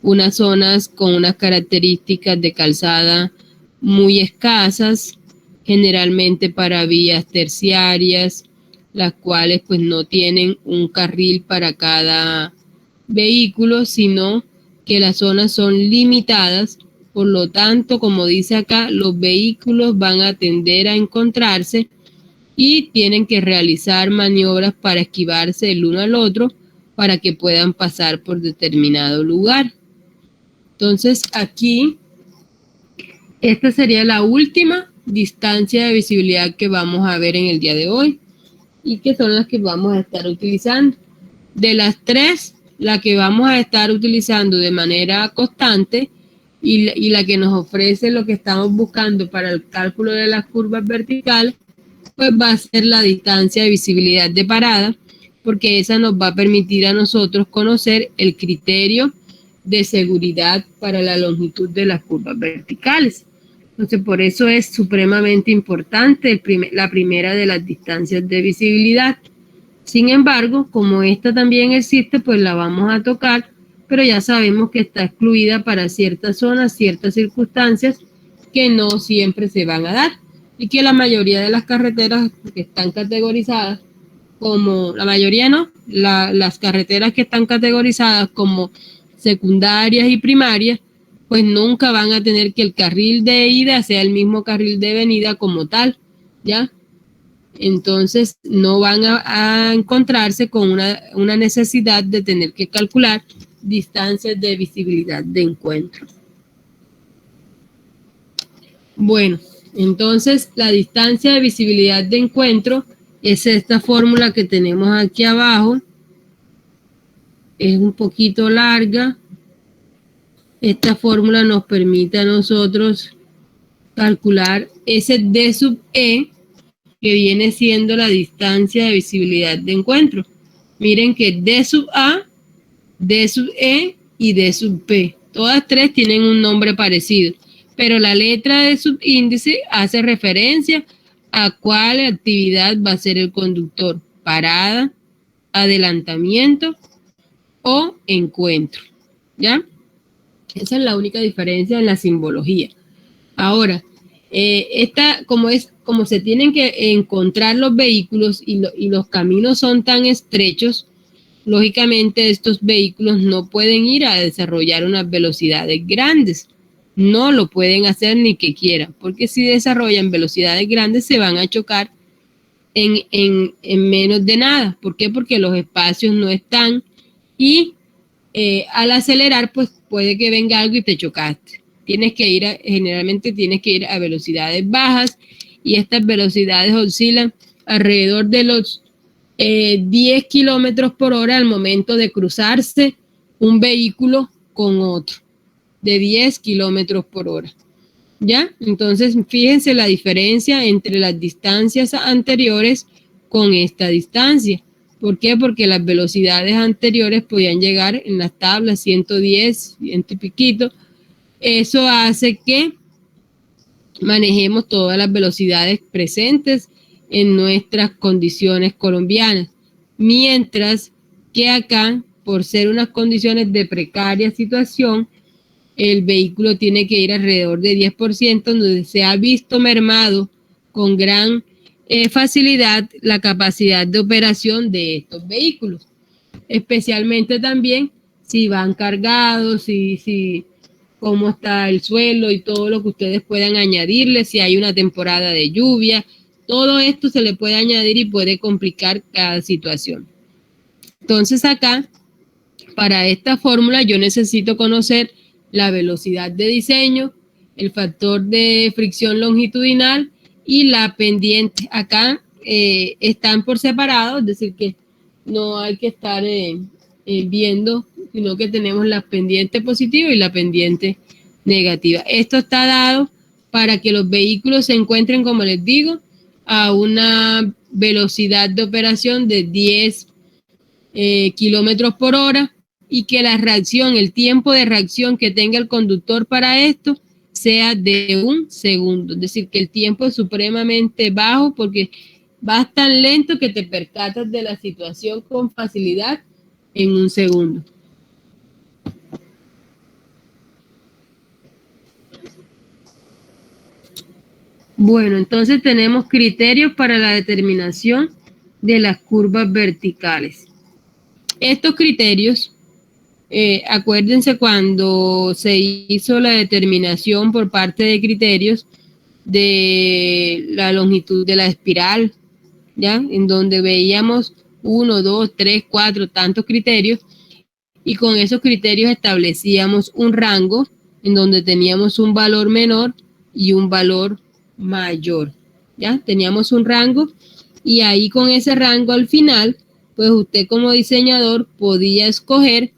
unas zonas con unas características de calzada muy escasas, generalmente para vías terciarias, las cuales pues no tienen un carril para cada vehículo, sino que las zonas son limitadas. Por lo tanto, como dice acá, los vehículos van a tender a encontrarse y tienen que realizar maniobras para esquivarse el uno al otro para que puedan pasar por determinado lugar. Entonces, aquí, esta sería la última distancia de visibilidad que vamos a ver en el día de hoy y que son las que vamos a estar utilizando. De las tres, la que vamos a estar utilizando de manera constante y la que nos ofrece lo que estamos buscando para el cálculo de las curvas verticales, pues va a ser la distancia de visibilidad de parada, porque esa nos va a permitir a nosotros conocer el criterio de seguridad para la longitud de las curvas verticales. Entonces, por eso es supremamente importante la primera de las distancias de visibilidad. Sin embargo, como esta también existe, pues la vamos a tocar, pero ya sabemos que está excluida para ciertas zonas, ciertas circunstancias que no siempre se van a dar y que la mayoría de las carreteras que están categorizadas como, la mayoría no, las carreteras que están categorizadas como secundarias y primarias, pues nunca van a tener que el carril de ida sea el mismo carril de venida como tal, ¿ya? Entonces no van a encontrarse con una necesidad de tener que calcular distancias de visibilidad de encuentro. Bueno, entonces la distancia de visibilidad de encuentro es esta fórmula que tenemos aquí abajo. Es un poquito larga. Esta fórmula nos permite a nosotros calcular ese D sub E, que viene siendo la distancia de visibilidad de encuentro. Miren que D sub A, D sub E y D sub P. Todas tres tienen un nombre parecido, pero la letra de subíndice hace referencia a cuál actividad va a ser el conductor: parada, adelantamiento o encuentro, ¿ya? Esa es la única diferencia en la simbología. Ahora, como se tienen que encontrar los vehículos y los caminos son tan estrechos, lógicamente estos vehículos no pueden ir a desarrollar unas velocidades grandes. No lo pueden hacer ni que quieran, porque si desarrollan velocidades grandes se van a chocar en menos de nada. ¿Por qué? Porque los espacios no están y al acelerar pues puede que venga algo y te chocaste. Generalmente tienes que ir a velocidades bajas y estas velocidades oscilan alrededor de los 10 kilómetros por hora al momento de cruzarse un vehículo con otro, de 10 kilómetros por hora. ¿Ya? Entonces, fíjense la diferencia entre las distancias anteriores con esta distancia. ¿Por qué? Porque las velocidades anteriores podían llegar en las tablas 110, 100 y piquito. Eso hace que manejemos todas las velocidades presentes en nuestras condiciones colombianas. Mientras que acá, por ser unas condiciones de precaria situación, el vehículo tiene que ir alrededor de 10%, donde se ha visto mermado con gran facilidad la capacidad de operación de estos vehículos. Especialmente también si van cargados, si cómo está el suelo y todo lo que ustedes puedan añadirle, si hay una temporada de lluvia, todo esto se le puede añadir y puede complicar cada situación. Entonces acá, para esta fórmula yo necesito conocer la velocidad de diseño, el factor de fricción longitudinal y la pendiente. Acá están por separado, es decir que no hay que estar viendo, sino que tenemos la pendiente positiva y la pendiente negativa. Esto está dado para que los vehículos se encuentren, como les digo, a una velocidad de operación de 10 kilómetros por hora, y que la reacción, el tiempo de reacción que tenga el conductor para esto sea de 1 segundo. Es decir, que el tiempo es supremamente bajo porque vas tan lento que te percatas de la situación con facilidad en 1 segundo. Bueno, entonces tenemos criterios para la determinación de las curvas verticales. Estos criterios, acuérdense cuando se hizo la determinación por parte de criterios de la longitud de la espiral, ¿ya? En donde veíamos 1, 2, 3, 4, tantos criterios, y con esos criterios establecíamos un rango en donde teníamos un valor menor y un valor mayor, ¿ya? Teníamos un rango y ahí con ese rango al final, pues usted como diseñador podía escoger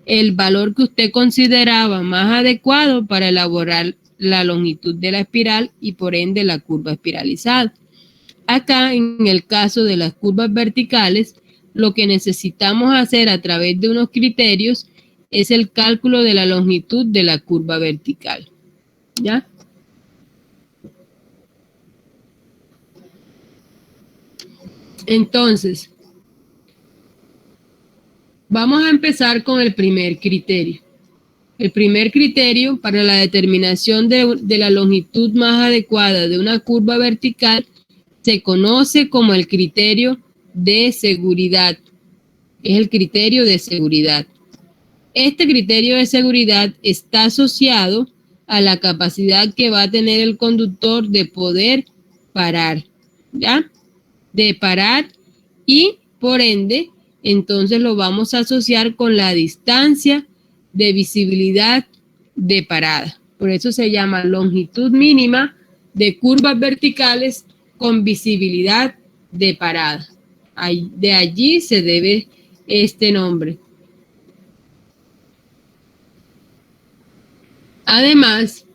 el valor que usted consideraba más adecuado para elaborar la longitud de la espiral y por ende la curva espiralizada. Acá, en el caso de las curvas verticales, lo que necesitamos hacer a través de unos criterios es el cálculo de la longitud de la curva vertical, ¿ya? Entonces, vamos a empezar con el primer criterio. El primer criterio para la determinación de la longitud más adecuada de una curva vertical se conoce como el criterio de seguridad. Es el criterio de seguridad. Este criterio de seguridad está asociado a la capacidad que va a tener el conductor de poder parar, ¿ya? De parar y, por ende, entonces lo vamos a asociar con la distancia de visibilidad de parada. Por eso se llama longitud mínima de curvas verticales con visibilidad de parada. De allí se debe este nombre. Además,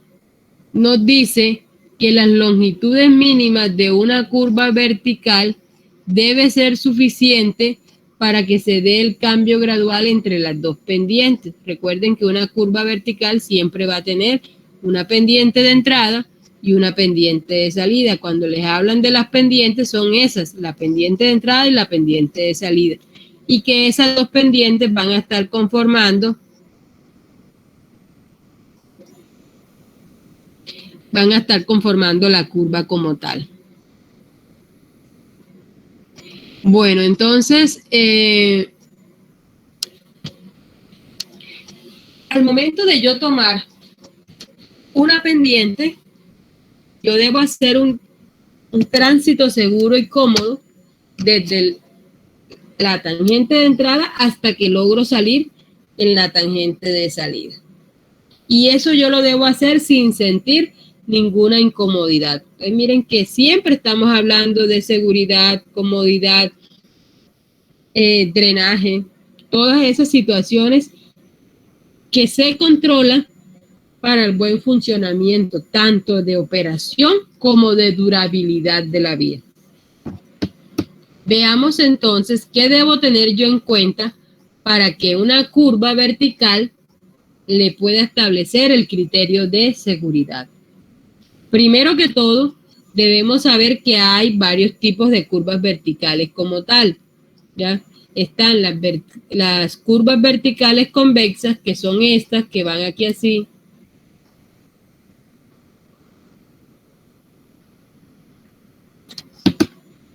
nos dice que las longitudes mínimas de una curva vertical debe ser suficiente para que se dé el cambio gradual entre las dos pendientes. Recuerden que una curva vertical siempre va a tener una pendiente de entrada y una pendiente de salida. Cuando les hablan de las pendientes son esas, la pendiente de entrada y la pendiente de salida. Y que esas dos pendientes van a estar conformando la curva como tal. Bueno, entonces, al momento de yo tomar una pendiente, yo debo hacer un tránsito seguro y cómodo desde la tangente de entrada hasta que logro salir en la tangente de salida. Y eso yo lo debo hacer sin sentir ninguna incomodidad. Entonces, miren que siempre estamos hablando de seguridad, comodidad, drenaje, todas esas situaciones que se controlan para el buen funcionamiento, tanto de operación como de durabilidad de la vía. Veamos entonces qué debo tener yo en cuenta para que una curva vertical le pueda establecer el criterio de seguridad. Primero que todo, debemos saber que hay varios tipos de curvas verticales como tal, ¿ya? Están las curvas verticales convexas, que son estas que van aquí así.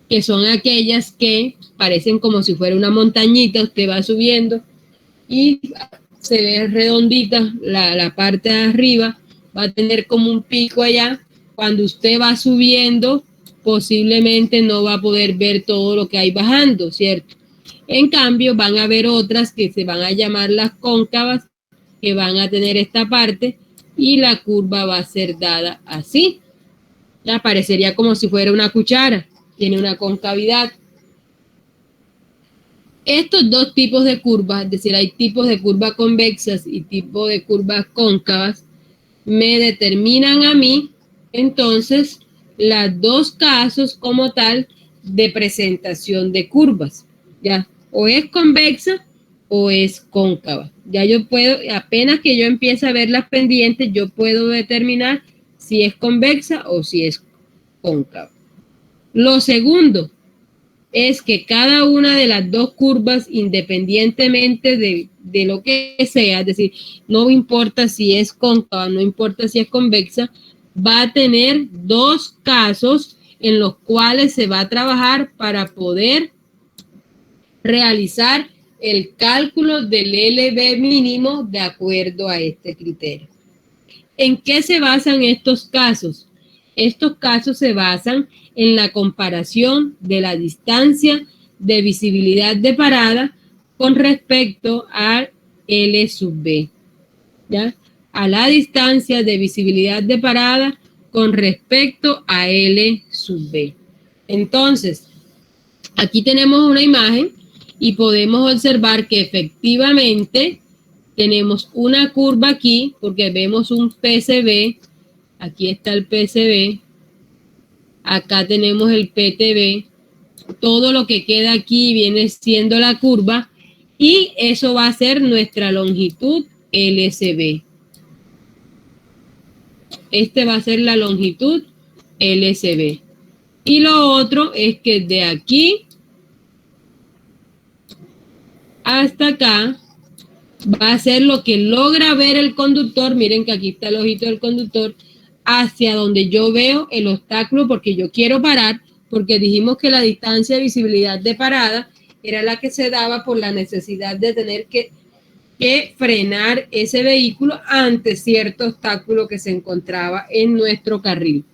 Que son aquellas que parecen como si fuera una montañita, usted va subiendo y se ve redondita la parte de arriba, va a tener como un pico allá. Cuando usted va subiendo, posiblemente no va a poder ver todo lo que hay bajando, ¿cierto? En cambio, van a haber otras que se van a llamar las cóncavas, que van a tener esta parte y la curva va a ser dada así. Ya parecería como si fuera una cuchara, tiene una concavidad. Estos dos tipos de curvas, es decir, hay tipos de curvas convexas y tipos de curvas cóncavas, me determinan a mí, entonces, los dos casos como tal de presentación de curvas, ¿ya? O es convexa o es cóncava. Ya yo puedo, apenas que yo empiece a ver las pendientes, yo puedo determinar si es convexa o si es cóncava. Lo segundo es que cada una de las dos curvas, independientemente de lo que sea, es decir, no importa si es cóncava, no importa si es convexa, va a tener dos casos en los cuales se va a trabajar para poder realizar el cálculo del LB mínimo de acuerdo a este criterio. ¿En qué se basan estos casos? Estos casos se basan en la comparación de la distancia de visibilidad de parada con respecto a L sub B, ¿ya? A la distancia de visibilidad de parada con respecto a L sub B. Entonces, aquí tenemos una imagen y podemos observar que efectivamente tenemos una curva aquí porque vemos un PCB. Aquí está el PCB, acá tenemos el PTB, todo lo que queda aquí viene siendo la curva y eso va a ser nuestra longitud LSB. Este va a ser la longitud LSB. Y lo otro es que de aquí hasta acá va a ser lo que logra ver el conductor. Miren que aquí está el ojito del conductor, hacia donde yo veo el obstáculo porque yo quiero parar, porque dijimos que la distancia de visibilidad de parada era la que se daba por la necesidad de tener que frenar ese vehículo ante cierto obstáculo que se encontraba en nuestro carril.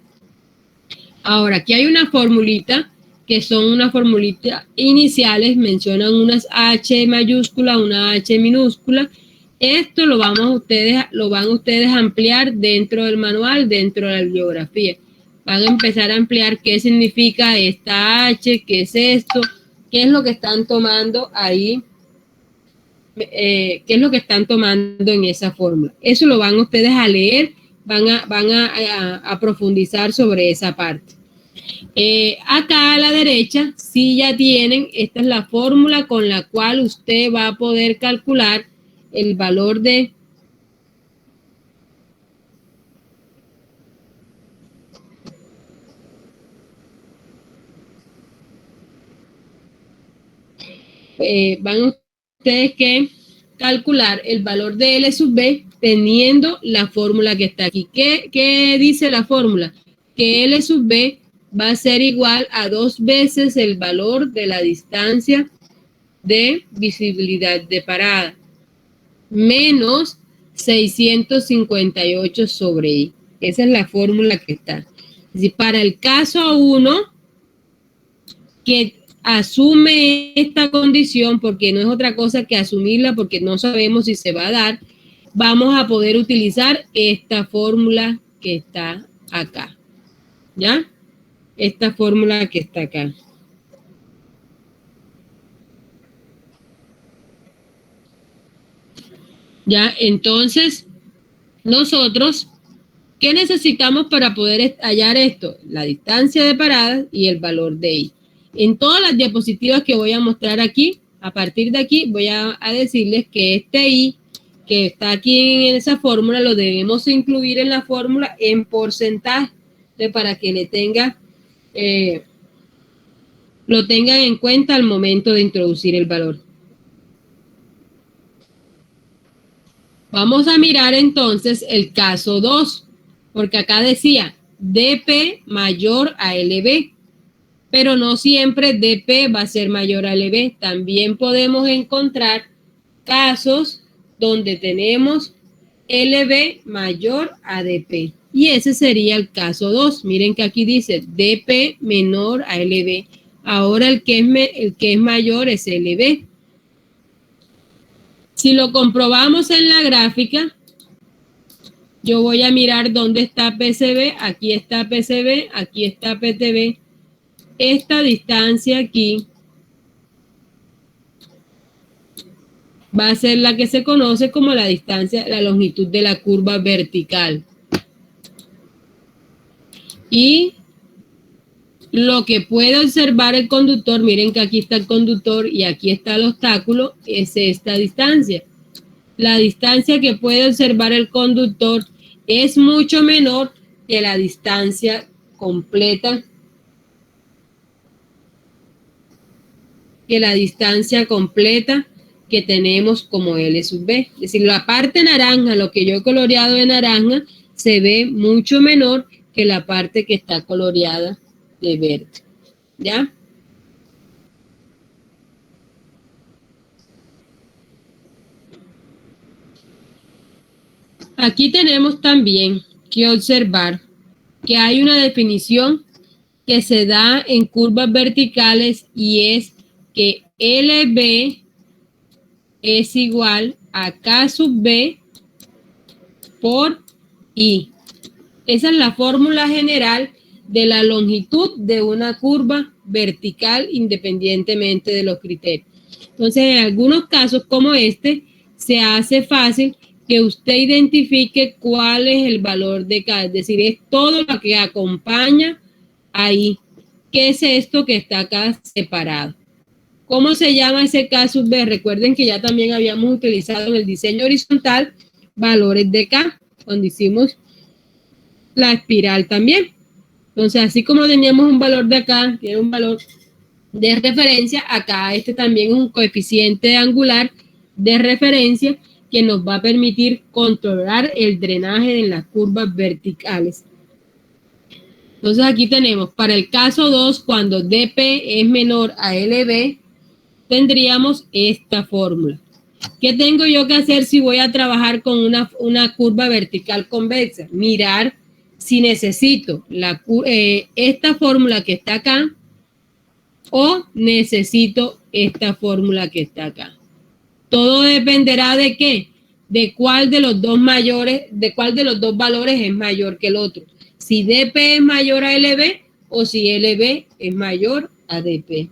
Ahora, aquí hay una formulita, que son unas formulitas iniciales, mencionan unas H mayúscula, una H minúscula. Esto lo van ustedes a ampliar dentro del manual, dentro de la bibliografía. Van a empezar a ampliar qué significa esta H, qué es esto, qué es lo que están tomando ahí, qué es lo que están tomando en esa fórmula. Eso lo van ustedes a leer, van a profundizar sobre esa parte. Acá a la derecha, sí ya tienen, esta es la fórmula con la cual usted va a poder calcular el valor de van ustedes que calcular el valor de L sub B teniendo la fórmula que está aquí. ¿Qué dice la fórmula? Que L sub B va a ser igual a 2 veces el valor de la distancia de visibilidad de parada menos 658 sobre I. Esa es la fórmula que está. Es decir, para el caso 1, que asume esta condición, porque no es otra cosa que asumirla, porque no sabemos si se va a dar, vamos a poder utilizar esta fórmula que está acá. ¿Ya? Esta fórmula que está acá. ¿Ya? Entonces, nosotros, ¿qué necesitamos para poder hallar esto? La distancia de parada y el valor de I. En todas las diapositivas que voy a mostrar aquí, a partir de aquí, voy a decirles que este I que está aquí en esa fórmula lo debemos incluir en la fórmula en porcentaje. Entonces, para que le tenga, lo tengan en cuenta al momento de introducir el valor. Vamos a mirar entonces el caso 2, porque acá decía DP mayor a LB, pero no siempre DP va a ser mayor a LB. También podemos encontrar casos donde tenemos LB mayor a DP. Y ese sería el caso 2. Miren que aquí dice DP menor a LB. Ahora el que es mayor es LB. Si lo comprobamos en la gráfica, yo voy a mirar dónde está PCB. Aquí está PCB, aquí está PTB. Esta distancia aquí va a ser la que se conoce como la distancia, la longitud de la curva vertical. Y lo que puede observar el conductor, miren que aquí está el conductor y aquí está el obstáculo, es esta distancia. La distancia que puede observar el conductor es mucho menor que la distancia completa, que tenemos como L sub B. Es decir, la parte naranja, lo que yo he coloreado de naranja, se ve mucho menor que la parte que está coloreada de verde. ¿Ya? Aquí tenemos también que observar que hay una definición que se da en curvas verticales y es que LB es igual a K sub B por I. Esa es la fórmula general de la longitud de una curva vertical independientemente de los criterios. Entonces, en algunos casos como este, se hace fácil que usted identifique cuál es el valor de K, es decir, es todo lo que acompaña ahí. ¿Qué es esto que está acá separado? ¿Cómo se llama ese K sub B? Recuerden que ya también habíamos utilizado en el diseño horizontal valores de K, cuando hicimos la espiral también. Entonces, así como teníamos un valor de acá, tiene un valor de referencia, acá este también es un coeficiente angular de referencia que nos va a permitir controlar el drenaje en las curvas verticales. Entonces, aquí tenemos, para el caso 2, cuando DP es menor a LB, tendríamos esta fórmula. ¿Qué tengo yo que hacer si voy a trabajar con una curva vertical convexa? Mirar si necesito esta fórmula que está acá o necesito esta fórmula que está acá. Todo dependerá de qué, de cuál de los dos valores es mayor que el otro. Si DP es mayor a LB o si LB es mayor a DP.